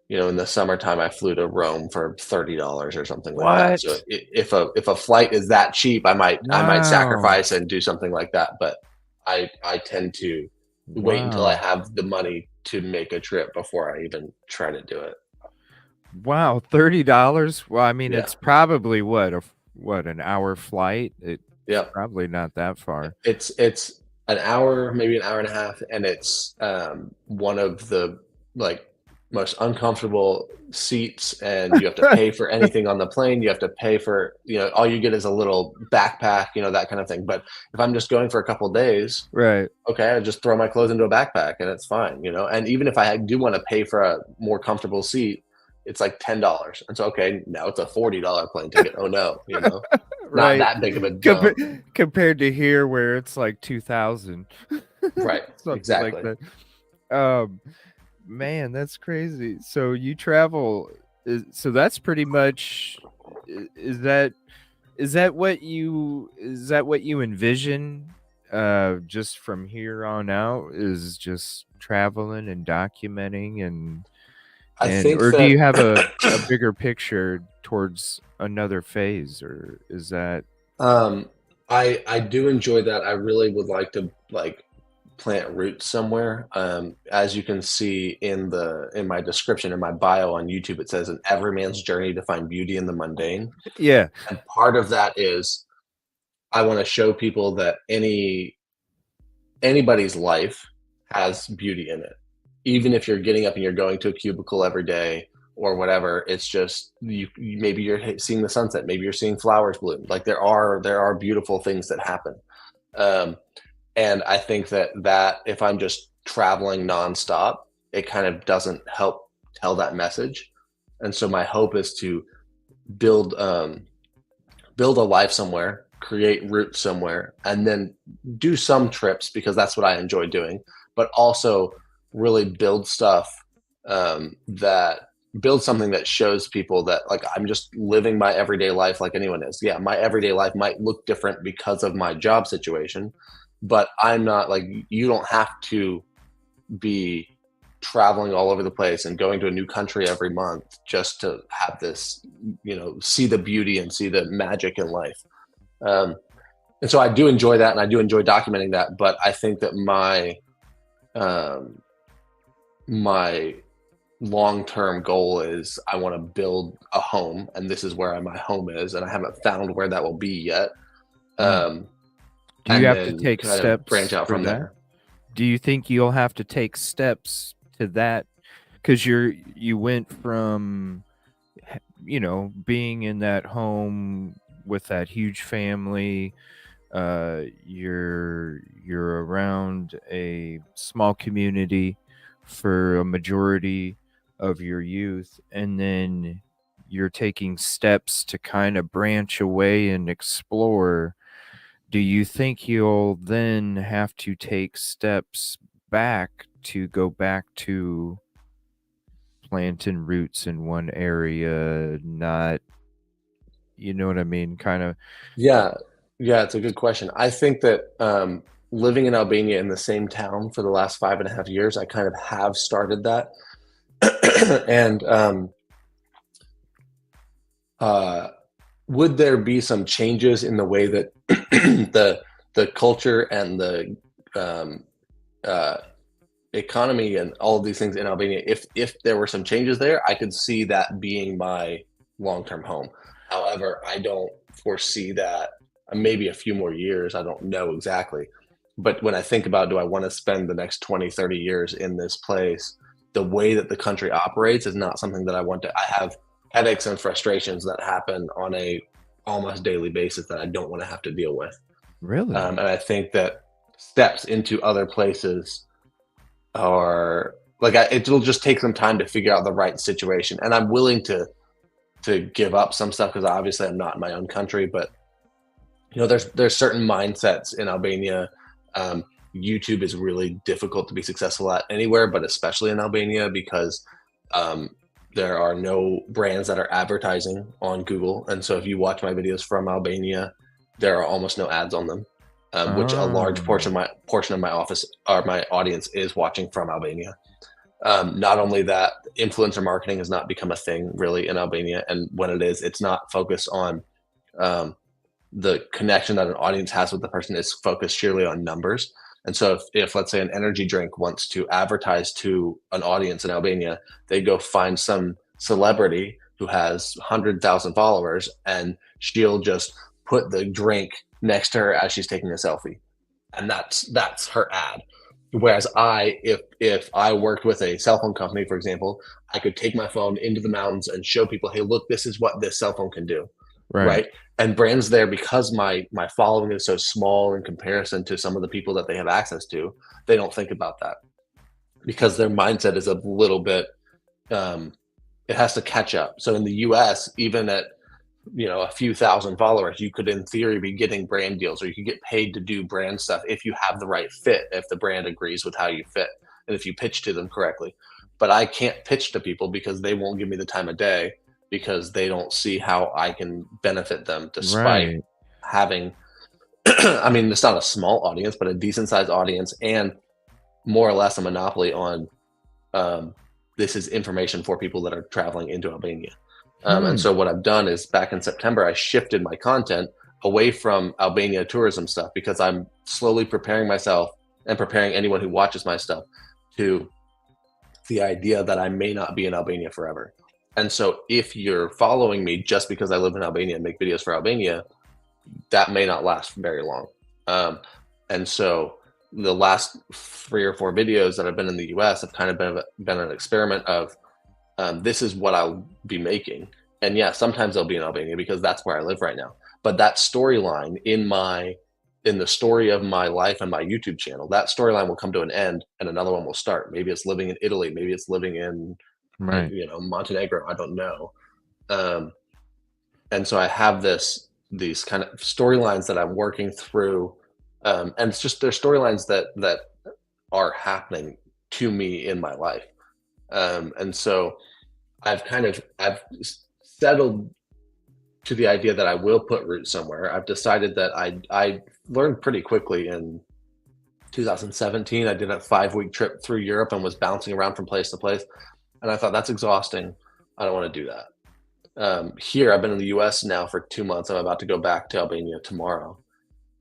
in the summertime, I flew to Rome for $30 or something like that. So What? if a flight is that cheap, I might Wow. sacrifice and do something like that. But I tend to wait until I Wow. have the money to make a trip before I even try to do it. Wow, $30? Well, I mean, Yeah. it's probably an hour flight? It's Yep. probably not that far. It's an hour, maybe an hour and a half, and it's one of the like most uncomfortable seats, and you have to pay for anything on the plane. You have to pay for all you get is a little backpack, that kind of thing. But if I'm just going for a couple days, Right. okay, I just throw my clothes into a backpack and it's fine. And even if I do want to pay for a more comfortable seat, it's like $10. And so, okay, now it's a $40 plane ticket. Oh no, not Right. that big of a jump. Compared to here where it's like 2,000. Right. Something like Exactly. that. Um, man, that's crazy. So you travel so that's pretty much is that what you envision just from here on out is just traveling and documenting I and think or do that you have a bigger picture towards another phase, or is that um I do enjoy that. I really would like to plant roots somewhere. As you can see in my description in my bio on YouTube, it says an everyman's journey to find beauty in the mundane. yeah. And part of that is I want to show people that anybody's life has beauty in it. Even if you're getting up and you're going to a cubicle every day or whatever, it's just maybe you're seeing the sunset, maybe you're seeing flowers bloom. Like there are beautiful things that happen. Um, and I think that if I'm just traveling nonstop, it kind of doesn't help tell that message. And so my hope is to build build a life somewhere, create roots somewhere, and then do some trips because that's what I enjoy doing, but also really build stuff that build something that shows people that like I'm just living my everyday life like anyone is. Yeah, my everyday life might look different because of my job situation, but I'm not like you don't have to be traveling all over the place and going to a new country every month just to have this, see the beauty and see the magic in life. Um, and so I do enjoy that, and I do enjoy documenting that. But I think that my long term goal is I want to build a home, and this is where my home is, and I haven't found where that will be yet. Mm. Um, Do you and have to then take kind of branch steps out for from that? there. Do you think you'll have to take steps to that? Because you went from being in that home with that huge family. You're around a small community for a majority of your youth, and then you're taking steps to kind of branch away and explore. Do you think you'll then have to take steps back to go back to planting roots in one area, not, you know what I mean? Kind of. Yeah, yeah, it's a good question. I think that living in Albania in the same town for the last 5.5 years, I kind of have started that. And uh, would there be some changes in the way that the culture and the um, uh, economy and all of these things in Albania? If there were some changes there, I could see that being my long-term home. However, I don't foresee that. Maybe a few more years. I don't know exactly. But when I think about, do I want to spend the next 20, 30 years in this place? The way that the country operates is not something that I want to. I have headaches and frustrations that happen on a almost daily basis that I don't want to have to deal with. Really? And I think that steps into other places are like, it'll just take some time to figure out the right situation. And I'm willing to give up some stuff because obviously I'm not in my own country, but there's certain mindsets in Albania. YouTube is really difficult to be successful at anywhere, but especially in Albania because there are no brands that are advertising on Google. And so if you watch my videos from Albania, there are almost no ads on them, which a large portion of my office or my audience is watching from Albania. Not only that, influencer marketing has not become a thing really in Albania. And when it is, it's not focused on the connection that an audience has with the person. Is focused sheerly on numbers. And so if let's say an energy drink wants to advertise to an audience in Albania, they go find some celebrity who has 100,000 followers and she'll just put the drink next to her as she's taking a selfie. And that's her ad. Whereas if I worked with a cell phone company, for example, I could take my phone into the mountains and show people, hey, look, this is what this cell phone can do. Right. And brands there, because my following is so small in comparison to some of the people that they have access to, they don't think about that because their mindset is a little bit, it has to catch up. So in the US, even at, a few thousand followers, you could in theory be getting brand deals, or you could get paid to do brand stuff if you have the right fit, if the brand agrees with how you fit and if you pitch to them correctly. But I can't pitch to people because they won't give me the time of day, because they don't see how I can benefit them despite having, I mean, it's not a small audience, but a decent sized audience and more or less a monopoly on this is information for people that are traveling into Albania. And so what I've done is back in September, I shifted my content away from Albania tourism stuff because I'm slowly preparing myself and preparing anyone who watches my stuff to the idea that I may not be in Albania forever. And so if you're following me just because I live in Albania and make videos for Albania, that may not last very long. And so the last 3 or 4 videos that I've been in the US have kind of been an experiment of this is what I'll be making. And yeah, sometimes I'll be in Albania because that's where I live right now. But that storyline in the story of my life and my YouTube channel, that storyline will come to an end and another one will start. Maybe it's living in Italy, maybe it's living in Montenegro, I don't know. And so I have these kind of storylines that I'm working through, and it's just they're storylines that are happening to me in my life. And so I've settled to the idea that I will put roots somewhere. I've decided that I learned pretty quickly in 2017. I did a 5-week trip through Europe and was bouncing around from place to place. And I thought, that's exhausting. I don't want to do that. Here, I've been in the US now for 2 months. I'm about to go back to Albania tomorrow.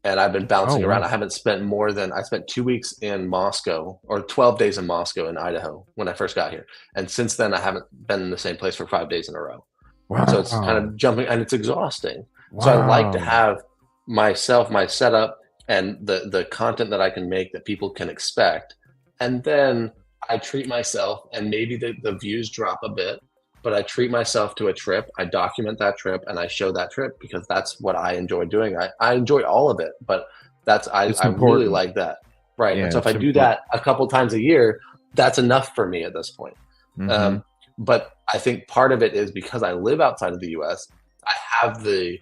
And I've been bouncing around. I haven't spent I spent 2 weeks in Moscow, or 12 days in Moscow in Idaho when I first got here. And since then, I haven't been in the same place for 5 days in a row. Wow. So it's kind of jumping and it's exhausting. Wow. So I like to have my setup and the content that I can make that people can expect. And then I treat myself, and maybe the views drop a bit, but I treat myself to a trip. I document that trip and I show that trip because that's what I enjoy doing. I enjoy all of it, but I really like that. Right. Yeah, and so if I do that a couple times a year, that's enough for me at this point. Mm-hmm. But I think part of it is because I live outside of the US, I have the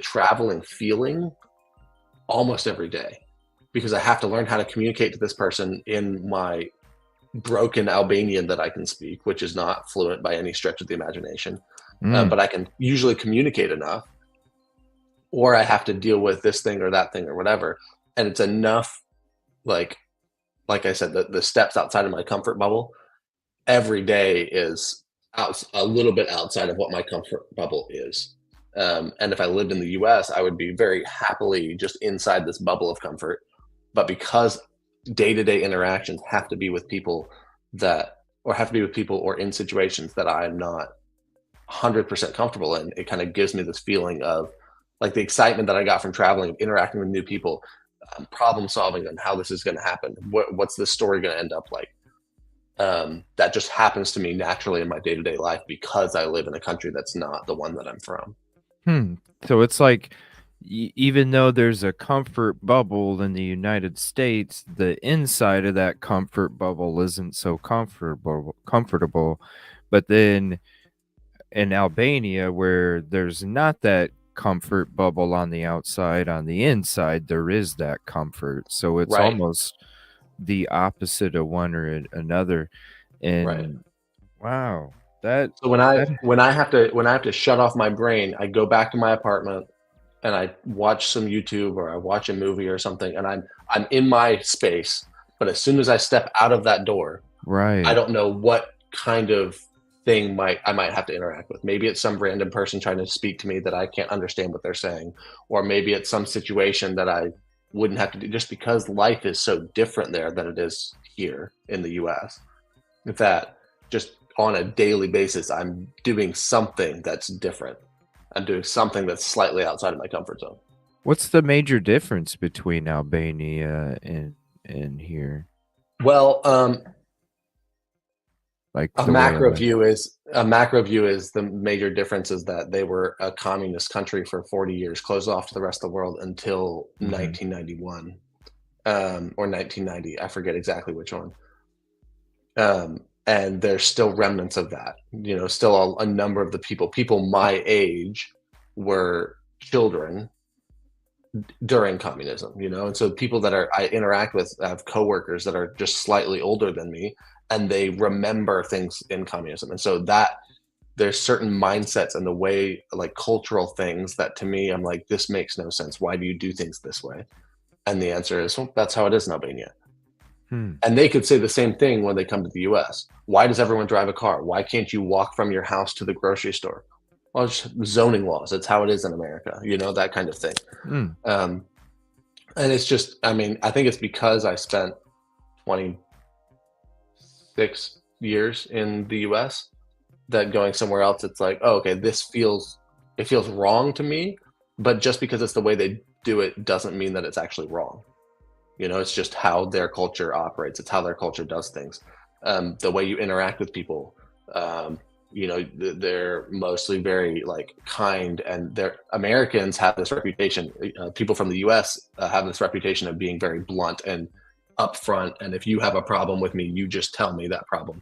traveling feeling almost every day, because I have to learn how to communicate to this person in my broken Albanian that I can speak, which is not fluent by any stretch of the imagination. But I can usually communicate enough, or I have to deal with this thing or that thing or whatever. And it's enough, like I said, the steps outside of my comfort bubble every day is a little bit outside of what my comfort bubble is. And if I lived in the US, I would be very happily just inside this bubble of comfort. But because day-to-day interactions have to be with people or in situations that I'm not 100% comfortable in, it kind of gives me this feeling of like the excitement that I got from traveling, interacting with new people, problem solving, and how this is going to happen. What's this story going to end up like? That just happens to me naturally in my day-to-day life because I live in a country that's not the one that I'm from. So it's like, even though there's a comfort bubble in the United States, the inside of that comfort bubble isn't so comfortable. But then in Albania, where there's not that comfort bubble on the outside, on the inside there is that comfort. So it's Right. almost the opposite of one or another. And Right. wow, that So when I have to shut off my brain, I go back to my apartment and I watch some YouTube or I watch a movie or something, and I'm in my space. But as soon as I step out of that door, right, I don't know what kind of thing I might have to interact with. Maybe it's some random person trying to speak to me that I can't understand what they're saying, or maybe it's some situation that I wouldn't have to do, just because life is so different there than it is here in the US. That just on a daily basis, I'm doing something that's different. I'm doing something that's slightly outside of my comfort zone. what's the major difference between Albania and here? Well, Like a the way of macro life? view is the major difference is that they were a communist country for 40 years, closed off to the rest of the world until 1991, or 1990. I forget exactly which one. And there's still remnants of that. Still a number of the people my age were children during communism. And so people that I interact with, I have coworkers that are just slightly older than me, and they remember things in communism. And so that there's certain mindsets and the way, like cultural things, that to me, I'm like, this makes no sense. Why do you do things this way? And the answer is, well, that's how it is in Albania. And they could say the same thing when they come to the US. Why does everyone drive a car? Why can't you walk from your house to the grocery store? Well, it's zoning laws. It's how it is in America, that kind of thing. And it's just, I think it's because I spent 26 years in the US that going somewhere else, it's like, oh, okay, it feels wrong to me, but just because it's the way they do it doesn't mean that it's actually wrong. It's just how their culture operates. It's how their culture does things. The way you interact with people, they're mostly very like kind, and Americans have this reputation. People from the US have this reputation of being very blunt and upfront. And if you have a problem with me, you just tell me that problem.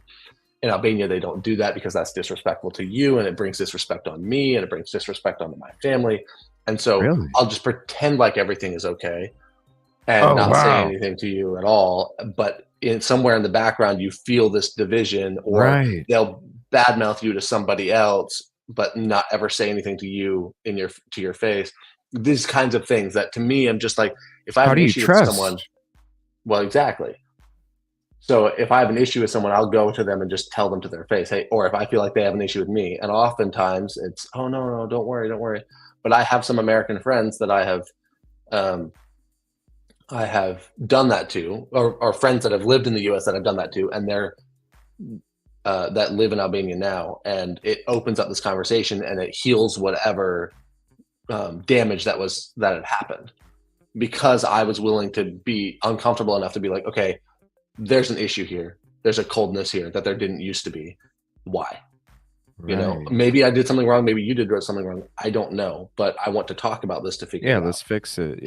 In Albania, they don't do that because that's disrespectful to you, and it brings disrespect on me, and it brings disrespect onto my family. And so Really? I'll just pretend like everything is okay and not say anything to you at all. But somewhere in the background, you feel this division, or they'll badmouth you to somebody else, but not ever say anything to you to your face. These kinds of things that, to me, I'm just like, if I have an issue with someone, well, exactly. So if I have an issue with someone, I'll go to them and just tell them to their face, hey, or if I feel like they have an issue with me, and oftentimes it's, oh, no, don't worry. But I have some American friends that I have done that to, or friends that have lived in the US that I've done that to, and they're that live in Albania now, and it opens up this conversation and it heals whatever damage that had happened, because I was willing to be uncomfortable enough to be like, okay, there's an issue here. There's a coldness here that there didn't used to be. Why? Maybe I did something wrong. Maybe you did something wrong. I don't know, but I want to talk about this to figure it out. Let's fix it.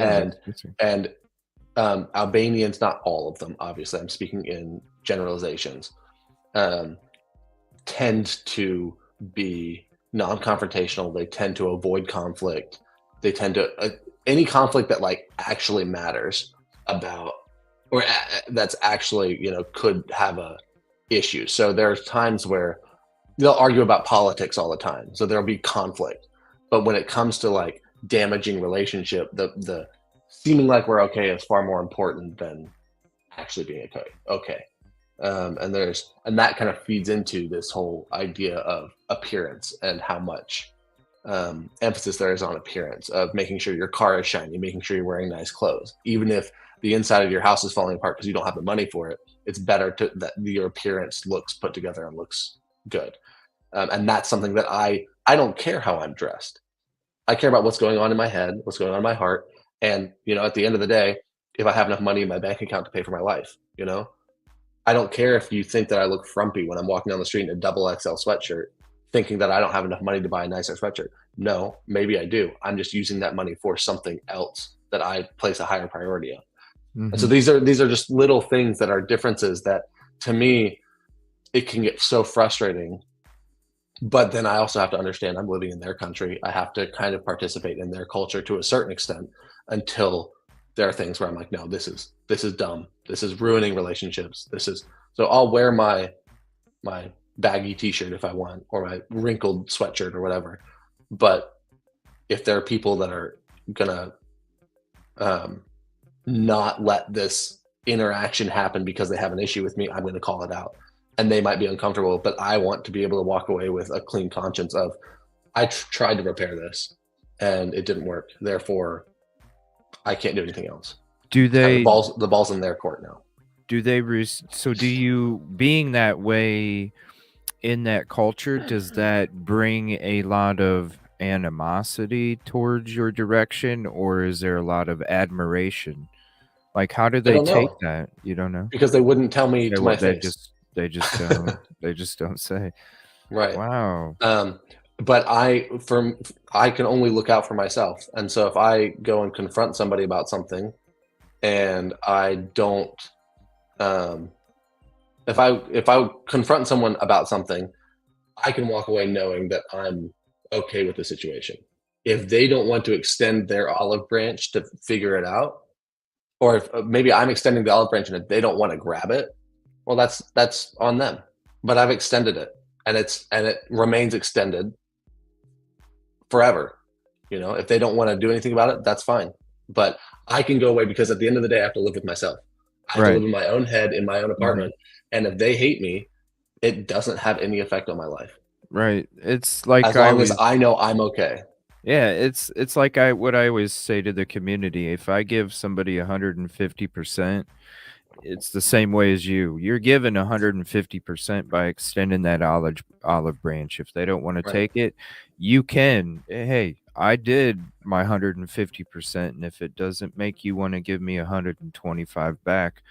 And Albanians, not all of them, obviously, I'm speaking in generalizations, tend to be non-confrontational. They tend to avoid conflict. they tend to any conflict that like actually matters about, or that's actually, you know, could have a issue. So there's times where they'll argue about politics all the time, so there'll be conflict. But when it comes to like damaging relationship, the seeming like we're okay is far more important than actually being okay. And that kind of feeds into this whole idea of appearance and how much emphasis there is on appearance, of making sure your car is shiny, making sure you're wearing nice clothes, even if the inside of your house is falling apart because you don't have the money for it. It's better that your appearance looks put together and looks good. And that's something that I don't care how I'm dressed. I care about what's going on in my head, what's going on in my heart, and you know, at the end of the day, if I have enough money in my bank account to pay for my life, you know, I don't care if you think that I look frumpy when I'm walking down the street in a double XL sweatshirt, thinking that I don't have enough money to buy a nicer sweatshirt. No, maybe I do. I'm just using that money for something else that I place a higher priority on. And so Mm-hmm. these are just little things that are differences that, to me, it can get so frustrating. But then I also have to understand I'm living in their country. I have to kind of participate in their culture to a certain extent, until there are things where I'm like, no, this is dumb. This is ruining relationships. This is so I'll wear my baggy t-shirt if I want, or my wrinkled sweatshirt or whatever. But if there are people that are gonna um, not let this interaction happen because they have an issue with me, I'm going to call it out. And they might be uncomfortable, but I want to be able to walk away with a clean conscience of, I tried to repair this and it didn't work. Therefore, I can't do anything else. Do Kind of they the ball's in their court now. so do you, being that way in that culture, does that bring a lot of animosity towards your direction, or is there a lot of admiration? Like, how do I they don't take know, that? You don't know? because they wouldn't tell me They to my won't. face. They just don't say. Right. Wow. But I can only look out for myself. And so if I go and confront somebody about something and I don't, um, if I confront someone about something, I can walk away knowing that I'm okay with the situation. If they don't want to extend their olive branch to figure it out, or if maybe I'm extending the olive branch and if they don't want to grab it, well, that's on them. But I've extended it, and it remains extended forever. You know, if they don't want to do anything about it, that's fine. But I can go away, because at the end of the day, I have to live with myself. I have to live Right. in my own head, in my own Mhm. apartment. And if they hate me, it doesn't have any effect on my life, Right. It's like as I long as was I know I'm okay. Yeah, it's like what I always say to the community. If I give somebody 150%, it's the same way as you. You're given 150% by extending that olive branch. If they don't want to Right. take it, you can. Hey, I did my 150%, and if it doesn't make you want to give me 125 back,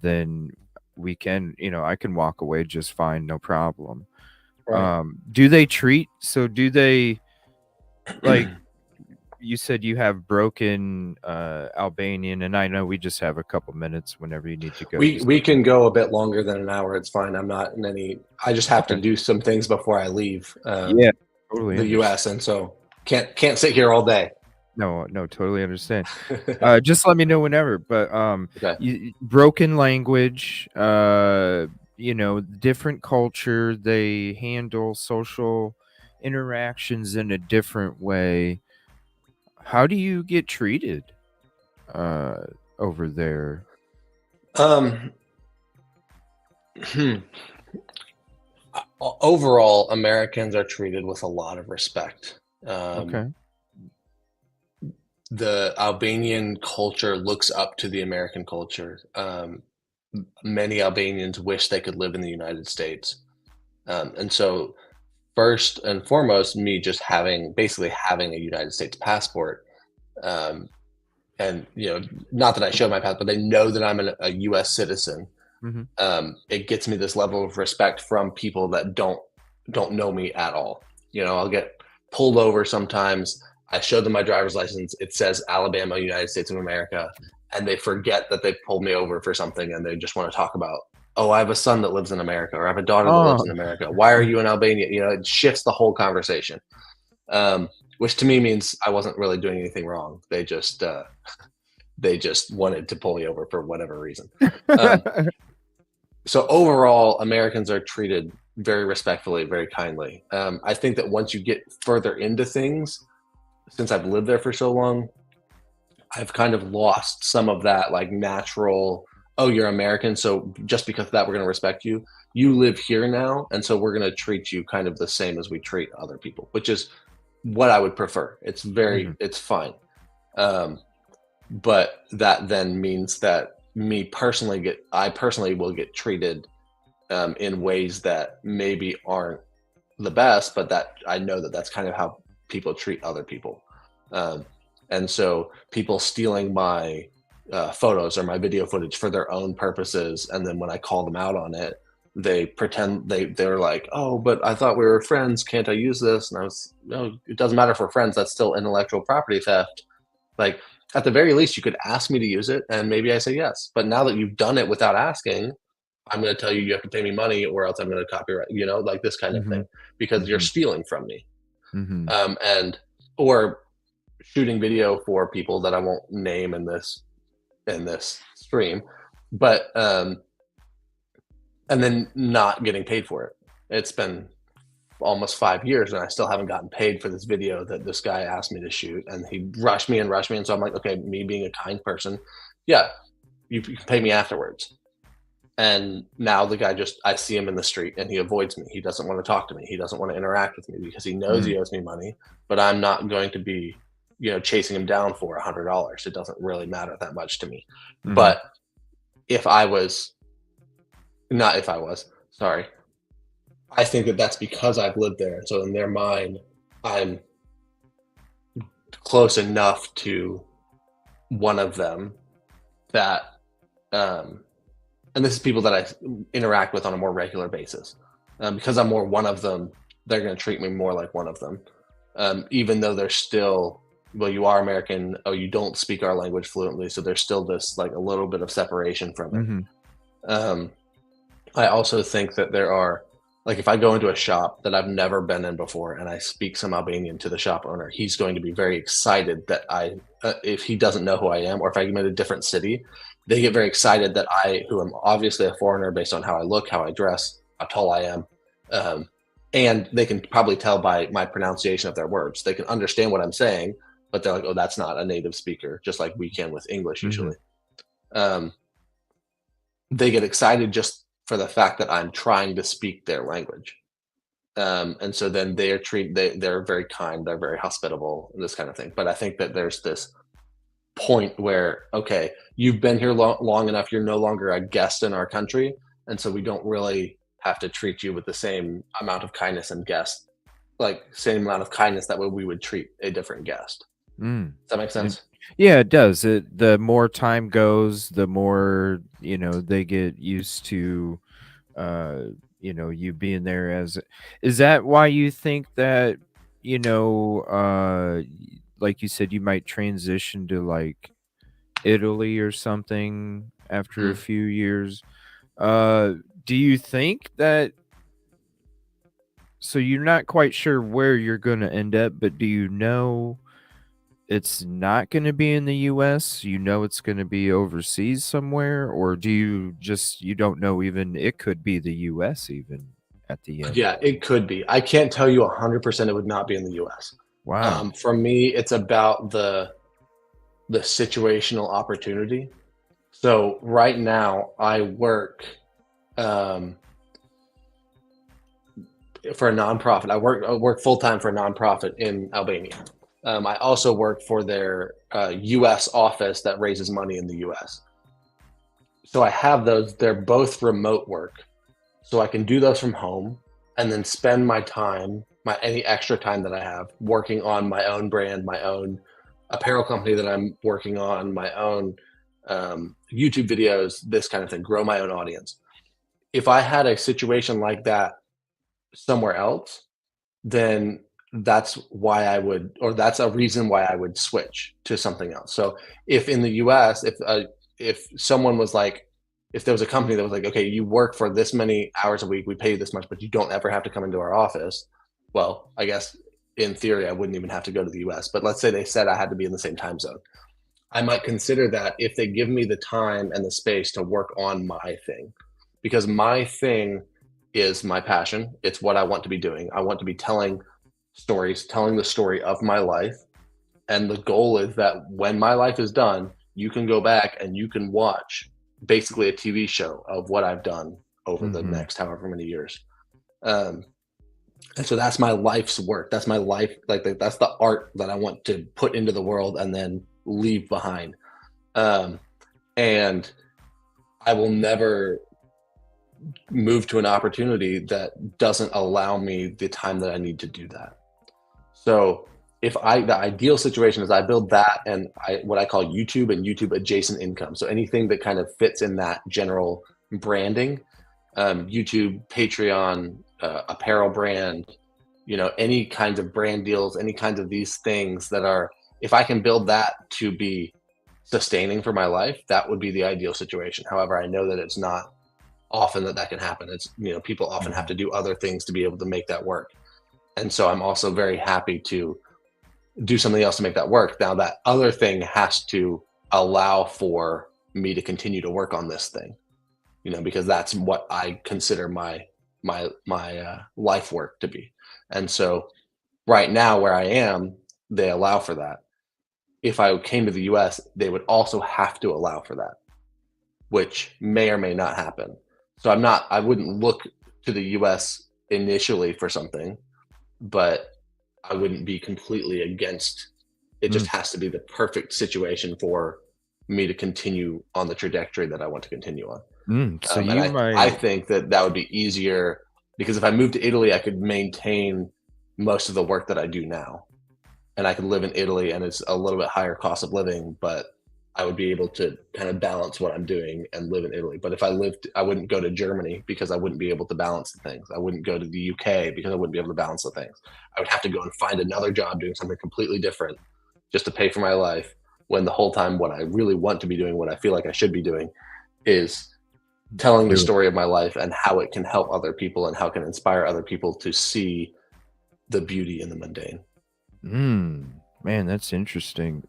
then we can, I can walk away just fine, no problem. Right. Do they treat so do they like you said you have broken Albanian, and I know we just have a couple minutes whenever you need to go. Just We can go a bit longer than an hour. It's fine. I'm not in any. I just have to okay. do some things before I leave Yeah, totally the understand. U.S. and so can't sit here all day. No, no, totally understand. Just let me know whenever. But Okay. broken language, different culture, they handle social interactions in a different way. How do you get treated uh over there? Um. hmm. Overall, Americans are treated with a lot of respect. Okay. The Albanian culture looks up to the American culture. Many Albanians wish they could live in the United States. And so, first and foremost, me just basically having a United States passport, um, and not that I show my passport, but they know that I'm a U.S. citizen. Mhm. It gets me this level of respect from people that don't know me at all. I'll get pulled over sometimes. I show them my driver's license. It says Alabama, United States of America, and they forget that they pulled me over for something, and they just want to talk about, oh, I have a son that lives in America, or I have a daughter that lives Oh. in America. Why are you in Albania? It shifts the whole conversation. Um, which to me means I wasn't really doing anything wrong. They just wanted to pull me over for whatever reason. So overall, Americans are treated very respectfully, very kindly. I think that once you get further into things, since I've lived there for so long, I've kind of lost some of that like natural, oh, you're American, so just because of that, we're going to respect you. You live here now, and so we're going to treat you kind of the same as we treat other people, which is what I would prefer. It's Mhm. it's fine. Um, but that then means that I personally will get treated in ways that maybe aren't the best, but that I know that that's kind of how people treat other people. Um, and so people stealing my photos or my video footage for their own purposes, and then when I call them out on it, they pretend they're like, oh, but I thought we were friends. Can't I use this? And I was, no, it doesn't matter if we're friends. That's still intellectual property theft. Like at the very least, you could ask me to use it, and maybe I say yes. But now that you've done it without asking, I'm going to tell you you have to pay me money, or else I'm going to copyright. Like this kind of thing, Mhm. because you're Mhm. stealing from me, Mhm. and or shooting video for people that I won't name in this stream, but and then not getting paid for it. It's been almost 5 years and I still haven't gotten paid for this video that this guy asked me to shoot, and he rushed me and rushed me, and so I'm like, okay, me being a kind person, yeah, you can pay me afterwards. And now the guy just, I see him in the street and he avoids me. He doesn't want to talk to me. He doesn't want to interact with me because he knows Mm. he owes me money, but I'm not going to be, chasing him down for $100. It doesn't really matter that much to me. Mhm. But if I was, not if I was, sorry, I think that that's because I've lived there. So in their mind, I'm close enough to one of them that, um, and this is people that I interact with on a more regular basis. Because I'm more one of them, they're going to treat me more like one of them, even though they're still, well, you are American. Oh, you don't speak our language fluently, so there's still this like a little bit of separation from it. Mhm. Um, I also think that there are, like, if I go into a shop that I've never been in before and I speak some Albanian to the shop owner, he's going to be very excited that if he doesn't know who I am, or if I'm in a different city, they get very excited that who am obviously a foreigner based on how I look, how I dress, how tall I am. Um, and they can probably tell by my pronunciation of their words. They can understand what I'm saying, but they're like, oh, that's not a native speaker, just like we can with English Mhm. usually. Um, they get excited just for the fact that I'm trying to speak their language. And so then they're very kind, they're very hospitable, this kind of thing. But I think that there's this point where, okay, you've been here long enough, you're no longer a guest in our country, and so we don't really have to treat you with the same amount of kindness and guest, like same amount of kindness that way we would treat a different guest. Mm. Does that make And sense? yeah, it does. The more time goes, the more, they get used to, uh, you being there as is that why you think that, like you said, you might transition to like Italy or something after a Mm. few years? Uh, do you think that so you're not quite sure where you're gonna end up, but do you know it's not gonna be in the US? You know it's gonna be overseas somewhere? Or do you just you don't know even it could be the US even at the end? Yeah, it could be. I can't tell you 100% it would not be in the US. Wow. For me, it's about the situational opportunity. So right now, I work um, for a nonprofit. I work full time for a nonprofit in Albania. I also work for their U.S. office that raises money in the U.S. So I have those. They're both remote work, so I can do those from home, and then spend my time, my any extra time that I have, working on my own brand, my own apparel company that I'm working on, my own YouTube videos, this kind of thing, grow my own audience. If I had a situation like that somewhere else, then that's why I would, or that's a reason why I would switch to something else. So if in the US, if someone was like, if there was a company that was like, okay, you work for this many hours a week, we pay you this much, but you don't ever have to come into our office. Well, I guess in theory, I wouldn't even have to go to the US. But let's say they said I had to be in the same time zone. I might consider that if they give me the time and the space to work on my thing, because my thing is my passion. It's what I want to be doing. I want to be telling stories, telling the story of my life. And the goal is that when my life is done, you can go back and you can watch basically a TV show of what I've done over the Mhm. next however many years. Um, and so that's my life's work. That's my life. Like that's the art that I want to put into the world and then leave behind. Um, and I will never move to an opportunity that doesn't allow me the time that I need to do that. So the ideal situation is I build that and what I call YouTube and YouTube adjacent income. So anything that kind of fits in that general branding, YouTube, Patreon, apparel brand, any kinds of brand deals, any kinds of these things that are, if I can build that to be sustaining for my life, that would be the ideal situation. However, I know that it's not often that can happen. It's, people often have Mhm. to do other things to be able to make that work. And so I'm also very happy to do something else to make that work. Now that other thing has to allow for me to continue to work on this thing, because that's what I consider my life work to be. And so right now where I am, they allow for that. If I came to the US, they would also have to allow for that, which may or may not happen. So I wouldn't look to the US initially for something, but I wouldn't be completely against. It just Mm. has to be the perfect situation for me to continue on the trajectory that I want to continue on. So And you I might think that would be easier because if I moved to Italy, I could maintain most of the work that I do now, and I could live in Italy, and it's a little bit higher cost of living, but I would be able to kind of balance what I'm doing and live in Italy. But if I wouldn't go to Germany because I wouldn't be able to balance the things. I wouldn't go to the UK because I wouldn't be able to balance the things. I would have to go and find another job doing something completely different just to pay for my life. When the whole time, what I really want to be doing, what I feel like I should be doing, is telling the do it. story of my life and how it can help other people and how it can inspire other people to see the beauty in the mundane. Man, that's interesting.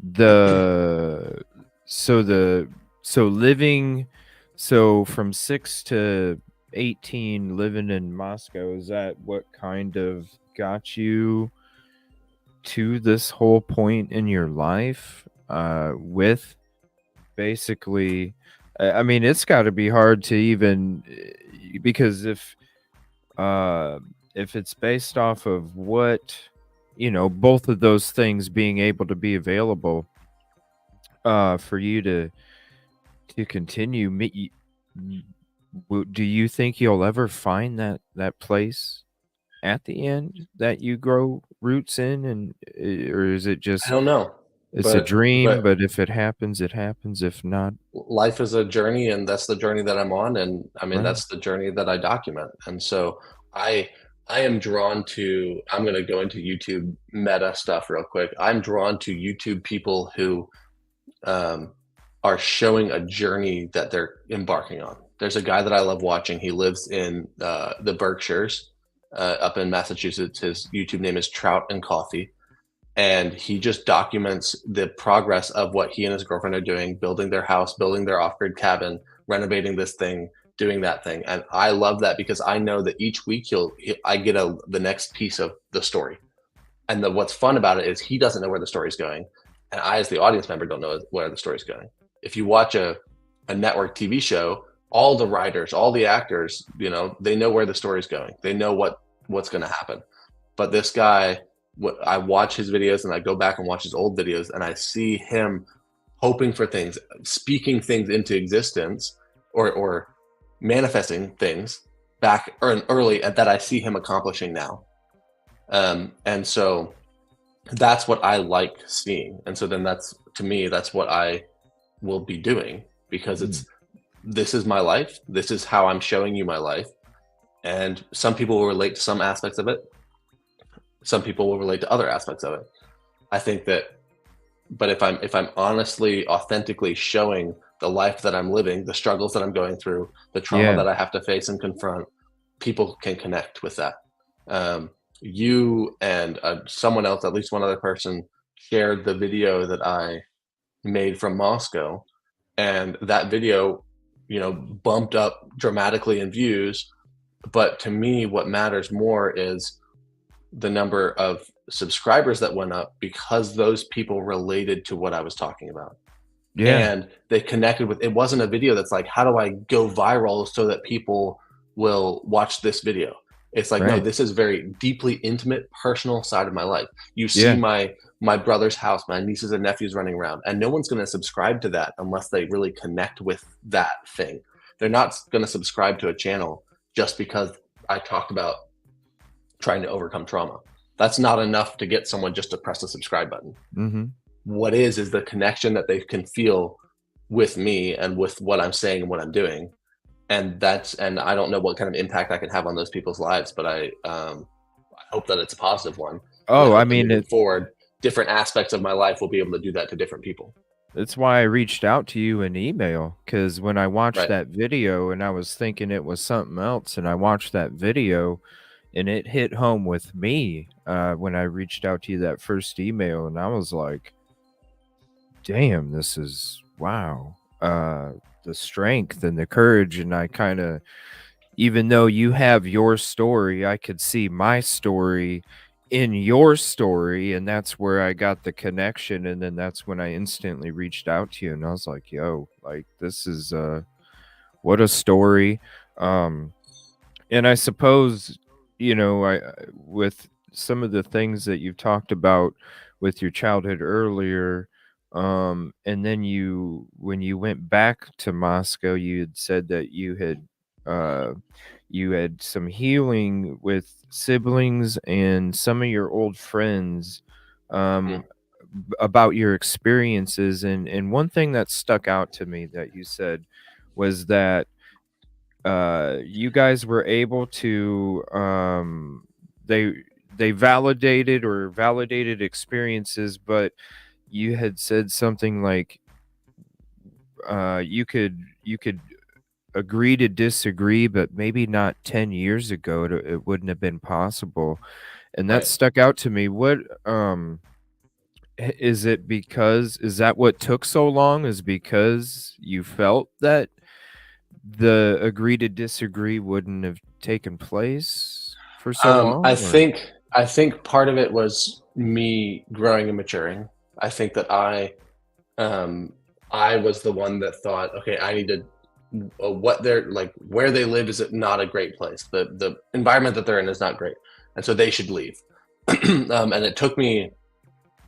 The so the so living so from 6 to 18 living in Moscow, is that what kind of got you to this whole point in your life, with basically I mean, it's gotta be hard to even because if it's based off of what, both of those things being able to be available, for you to continue, do you think you'll ever find that place at the end that you grow roots in, and or is it I just don't know, it's a dream, but but if it happens, it happens. If not, life is a journey, and that's the journey that I'm on, and I mean right? that's the journey that I document. And so I I am drawn to. I'm going to go into YouTube meta stuff real quick. I'm drawn to YouTube people who um, are showing a journey that they're embarking on. There's a guy that I love watching. He lives in the Berkshires, up in Massachusetts. His YouTube name is Trout and Coffee, and he just documents the progress of what he and his girlfriend are doing, building their house, building their off-grid cabin, renovating this thing, doing that thing. And I love that because I know that each week I get the next piece of the story. And what's fun about it is he doesn't know where the story's going, and I, as the audience member, don't know where the story's going. If you watch a network TV show, all the writers, all the actors, they know where the story's going. They know what's going to happen. But this guy, I watch his videos and I go back and watch his old videos, and I see him hoping for things, speaking things into existence, or manifesting things back early that I see him accomplishing now. And so that's what I like seeing. And so then that's, to me, that's what I will be doing because Mm. this is my life. This is how I'm showing you my life. And some people will relate to some aspects of it. Some people will relate to other aspects of it. I think that, but if I'm honestly, authentically showing the life that I'm living, the struggles that I'm going through, the trauma Yeah. that I have to face and confront, people can connect with that. Um, you and someone else, at least one other person, shared the video that I made from Moscow, and that video, bumped up dramatically in views. But to me, what matters more is the number of subscribers that went up because those people related to what I was talking about. Yeah. And they connected with it. Wasn't a video that's like, how do I go viral so that people will watch this video? It's like, no, Right. this is very deeply intimate, personal side of my life. You see Yeah. my brother's house, my nieces and nephews running around, and no one's going to subscribe to that unless they really connect with that thing. They're not going to subscribe to a channel just because I talked about trying to overcome trauma. That's not enough to get someone just to press the subscribe button. Mm-hmm. What is the connection that they can feel with me and with what I'm saying and what I'm doing. And I don't know what kind of impact I can have on those people's lives, but I hope that it's a positive one. And I Oh, I hope that mean, moving forward, different aspects of my life will be able to do that to different people. it's why I reached out to you in email, because when I watched Right. that video and I was thinking it was something else, and I watched that video and it hit home with me when I reached out to you that first email, and I was like, damn, this is wow. The strength and the courage, and I kind of, even though you have your story, I could see my story in your story, and that's where I got the connection. And then that's when I instantly reached out to you, and I was like, yo, like, this is what a story. um and I suppose, with some of the things that you've talked about with your childhood earlier, and then when you went back to Moscow, you had said that uh, you had some healing with siblings and some of your old friends, Mhm. um, about your experiences. And one thing that stuck out to me that you said was that you guys were able to they validated experiences, but you had said something like you could agree to disagree, but maybe not 10 years ago it wouldn't have been possible. And that Right. stuck out to me. What is that what took so long, is because you felt that the agree to disagree wouldn't have taken place for so I long, or think I think part of it was me growing and maturing. I think that um, I was the one that thought, okay, I need to what they're like where they live is not a great place. The environment that they're in is not great, and so they should leave. And it took me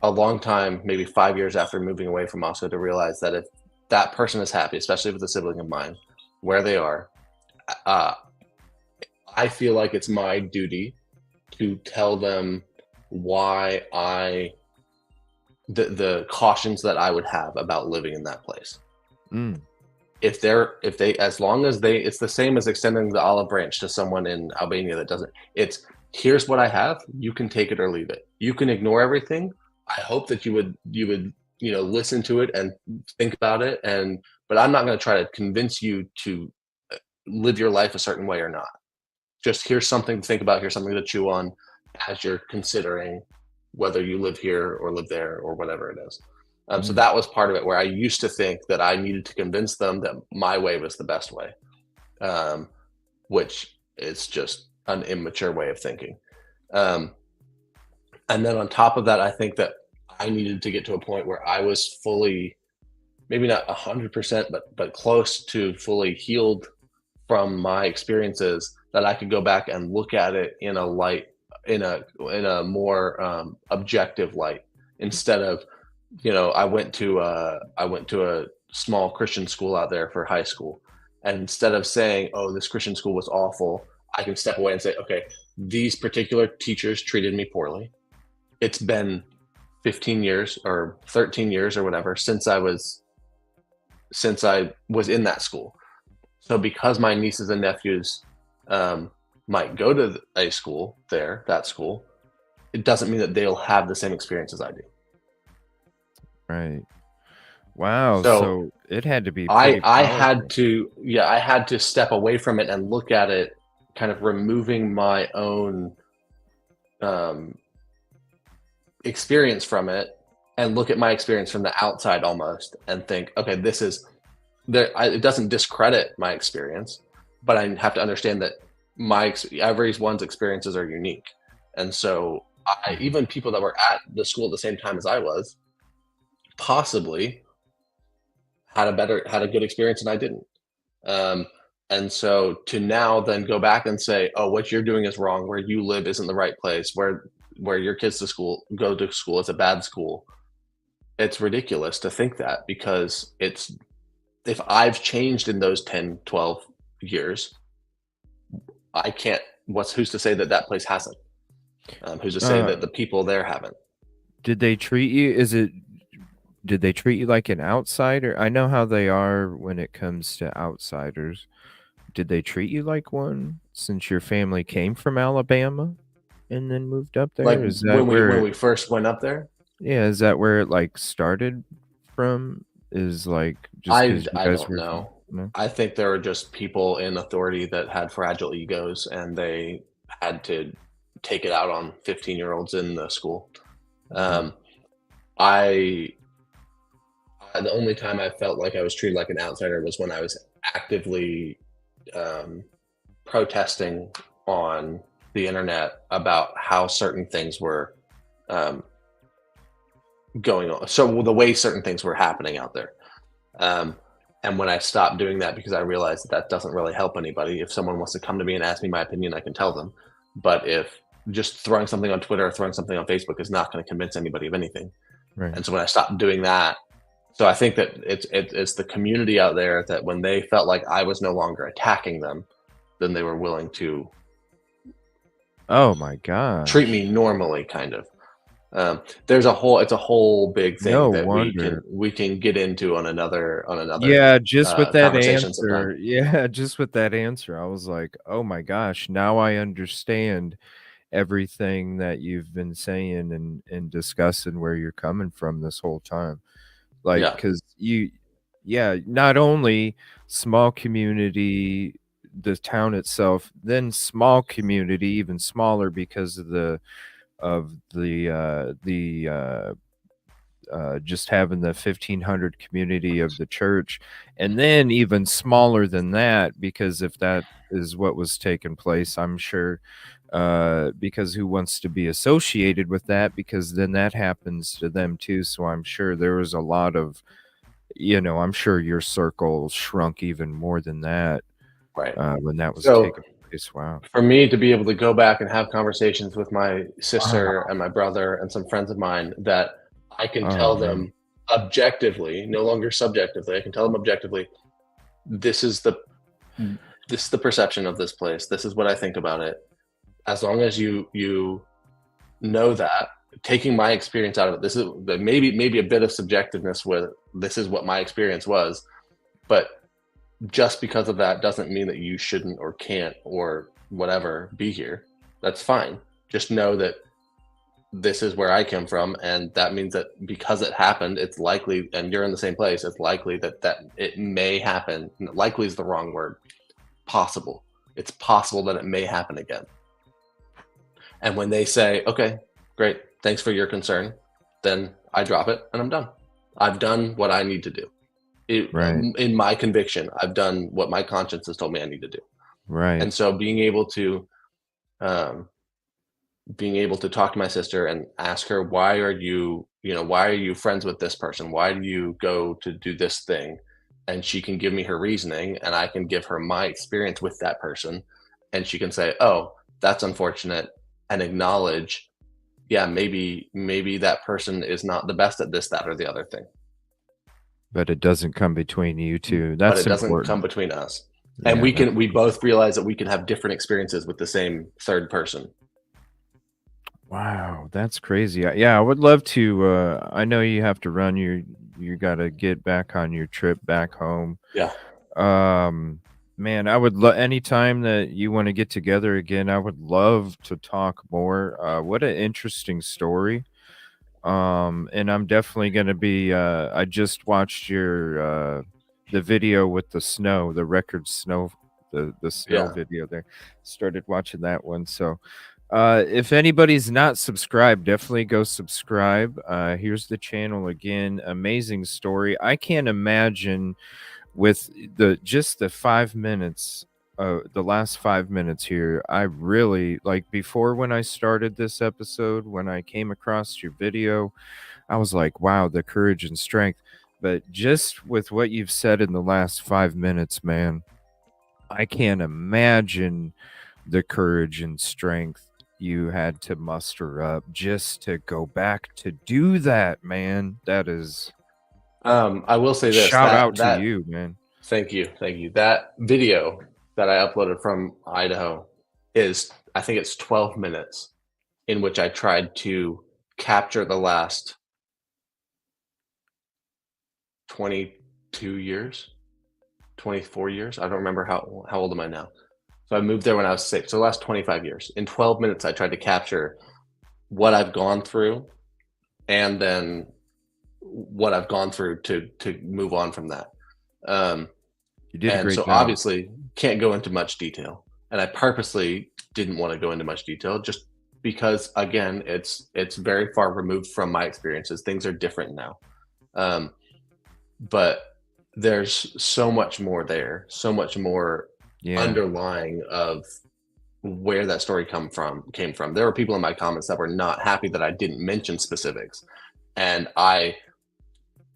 a long time, maybe 5 years after moving away from Moscow, to realize that if that person is happy, especially with a sibling of mine, where they are, uh, I feel like it's my duty to tell them why the cautions that I would have about living in that place. mm, If they as long as they it's the same as extending the olive branch to someone in Albania that doesn't. It's, here's what I have, you can take it or leave it. You can ignore everything. I hope that you would listen to it and think about it, but I'm not going to try to convince you to live your life a certain way or not. Just here's something to think about, here's something to chew on as you're considering whether you live here or live there or whatever it is. So mm, that was part of it, where I used to think that I needed to convince them that my way was the best way, um, which is just an immature way of thinking. Um, and then on top of that, I think that I needed to get to a point where I was fully, maybe not 100%, but close to fully healed from my experiences, that I could go back and look at it in a light, in a more objective light, instead of, I went to a small Christian school out there for high school, and instead of saying, "Oh, this Christian school was awful," I can step away and say, "Okay, these particular teachers treated me poorly. It's been 15 years or 13 years or whatever since I was in that school. So because my nieces and nephews um, might go to a school there, that school, it doesn't mean that they'll have the same experience as I do." right. Wow, So so it had to be I pretty I had powerful. to yeah, I had to step away from it and look at it, kind of removing my own um, experience from it and look at my experience from the outside almost and think, okay, this is there. It doesn't discredit my experience, but I have to understand that everyone's experiences are unique, and so even people that were at the school at the same time as I was possibly had a good experience and I didn't. Um, and so to now then go back and say, oh, what you're doing is wrong. Where you live isn't the right place. Where your kids go to school is a bad school. It's ridiculous to think that because it's if I've changed in those 10, 12 years, I can't. Who's to say that that place hasn't? Who's to say that the people there haven't? Did they treat you? Did they treat you like an outsider? I know how they are when it comes to outsiders. Did they treat you like one since your family came from Alabama and then moved up Like there? Is that when where? we first went up there, Yeah, is that where it like started from? Is like just because you I guys don't were from? know. No? I think there were just people in authority that had fragile egos, and they had to take it out on 15-year-olds in the school. Mhm. Um, I the only time I felt like I was treated like an outsider was when I was actively um, protesting on the internet about how certain things were um, going on. So the way certain things were happening out there. Um, and when I stopped doing that because I realized that that doesn't really help anybody. If someone wants to come to me and ask me my opinion, I can tell them. But if just throwing something on Twitter or throwing something on Facebook is not going to convince anybody of anything. Right. And so when I stopped doing that, so I think that it's the community out there that when they felt like I was no longer attacking them, then they were willing to Oh my treat gosh. me normally, kind of. It's a whole big thing No that wonder. we can get into on another Yeah, just with that conversation sometime. answer. Yeah, just with that answer, I was like, "Oh my gosh, now I understand everything that you've been saying and discussing where you're coming from this whole time." Like, Yeah, because yeah, not only small community, the town itself, then small community, even smaller because of the just having the 1,500 community of the church, and then even smaller than that, because if that is what was taking place, I'm sure, because who wants to be associated with that? Because then that happens to them too. So I'm sure there was a lot of, I'm sure your circle shrunk even more than that right. when that was So taking place. Wow. for me to be able to go back and have conversations with my sister Wow. and my brother and some friends of mine that I can Oh tell man. them objectively, no longer subjectively, I can tell them objectively, this is the this is the perception of this place. This is what I think about it. As long as you know that, taking my experience out of it, this is maybe a bit of subjectiveness with this is what my experience was, but just because of that doesn't mean that you shouldn't or can't or whatever be here. That's fine. Just know that this is where I come from, and that means that because it happened, it's likely, and you're in the same place. It's likely that it may happen. Likely is the wrong word. Possible. It's possible that it may happen again. And when they say, "Okay, great, thanks for your concern," then I drop it and I'm done. I've done what I need to do. Right. In my conviction, I've done what my conscience has told me I need to do. Right. And so um, being able to talk to my sister and ask her, why are you friends with this person? Why do you go to do this thing? And she can give me her reasoning, and I can give her my experience with that person, and she can say, "Oh, that's unfortunate," and acknowledge, yeah, maybe that person is not the best at this, that, or the other thing. But it doesn't come between you two. But That's it doesn't important. come between us. And Yeah, that's we both realize that we can have different experiences with the same third person. wow, that's crazy. Yeah, I would love to. I know you have to run. You got to get back on your trip back home. Yeah. Um, man, I would love anytime that you want to get together again. I would love to talk more. What an interesting story. And I'm definitely gonna be. I just watched your the video with the snow, the record snow, the snow Yeah. video there. Started watching that one, so If anybody's not subscribed, definitely go subscribe. Here's the channel again. Amazing story. I can't imagine with the 5 minutes, the last 5 minutes here. I really like before when I started this episode, when I came across your video, I was like, wow, the courage and strength. But just with what you've said in the last 5 minutes, man, I can't imagine the courage and strength you had to muster up just to go back to do that, man. That is I will say this, shout out to that you, man. thank you, thank you. That video that I uploaded from Idaho is, I think it's 12 minutes, in which I tried to capture the last 22 years, 24 years. I don't remember how old am I now. So I moved there when I was 6. So the last 25 years. In 12 minutes, I tried to capture what I've gone through, and then what I've gone through to move on from that. You did a And great so job. obviously can't go into much detail. And I purposely didn't want to go into much detail just because, again, it's very far removed from my experiences. Things are different now. But there's so much more there, so much more underlying of where that story came from. There were people in my comments that were not happy that I didn't mention specifics, and I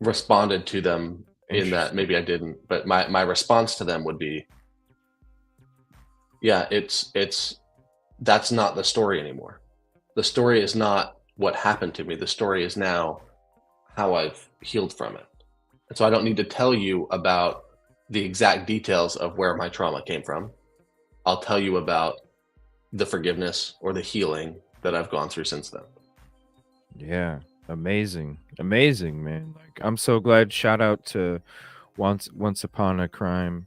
responded to them in that maybe I didn't, but my response to them would be, yeah, it's that's not the story anymore. The story is not what happened to me. The story is now how I've healed from it. And so I don't need to tell you about the exact details of where my trauma came from. I'll tell you about the forgiveness or the healing that I've gone through since then. Yeah. Amazing. Amazing, man. Like, I'm so glad. Shout out to Once Upon a Crime,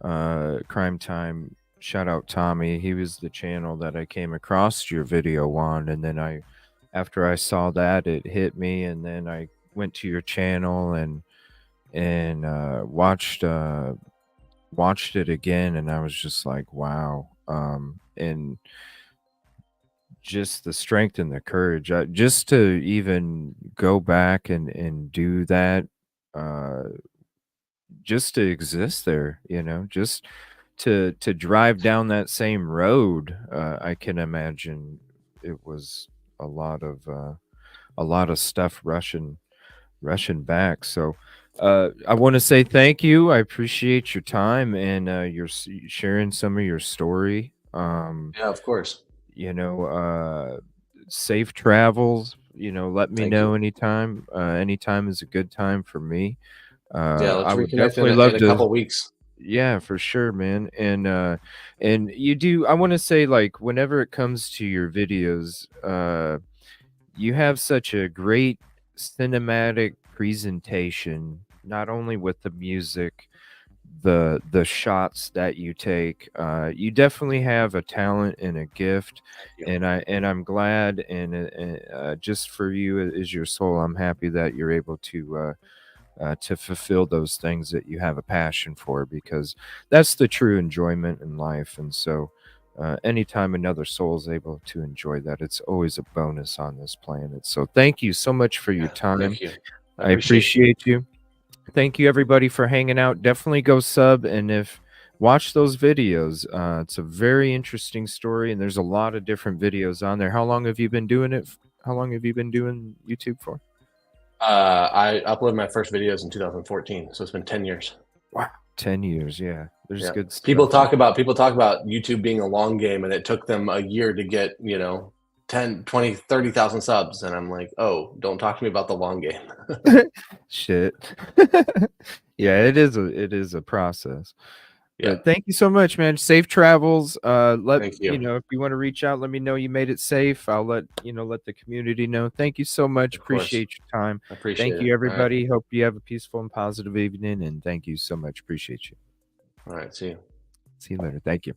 Crime Time. Shout out Tommy. He was the channel that I came across your video on, and then after I saw that, it hit me, and then I went to your channel and watched it again, and I was just like, wow. And just the strength and the courage, just to even go back and do that, uh, just to exist there, just to drive down that same road. I can imagine it was a lot of stuff rushing back. So I want to say thank you. I appreciate your time and your sharing some of your story. Yeah, of course. Safe travels. Let me Thank know you. anytime. Anytime is a good time for me. Yeah, I let's would reconnect definitely in love a to. couple weeks. Yeah, for sure, man. And you do. I want to say, like, whenever it comes to your videos, you have such a great cinematic presentation, not only with the music, the shots that you take. You definitely have a talent and a gift, You. and I'm glad, and just for you is your soul. I'm happy that you're able to fulfill those things that you have a passion for, because that's the true enjoyment in life. And so anytime another soul is able to enjoy that, it's always a bonus on this planet. So thank you so much for your Yeah, time. thank you. I I appreciate you. appreciate you. Thank you everybody for hanging out. Definitely go sub, and if watch those videos. It's a very interesting story, and there's a lot of different videos on there. How long have you been doing it? How long have you been doing YouTube for? I uploaded my first videos in 2014, so it's been 10 years. Wow, 10 years. Yeah, there's Yeah. good People stuff. talk about YouTube being a long game, and it took them a year to get 10, 20, 30,000 subs, and I'm like, oh, don't talk to me about the long game. Shit. Yeah, it is a process. Yeah. But thank you so much, man. Safe travels. Thank you. If you want to reach out, let me know you made it safe. I'll let the community know. Thank you so much. Of course. Appreciate your time. I appreciate Thank it. you, All right. everybody. Hope you have a peaceful and positive evening, and thank you so much. Appreciate you. All right. See you. See you later. Thank you.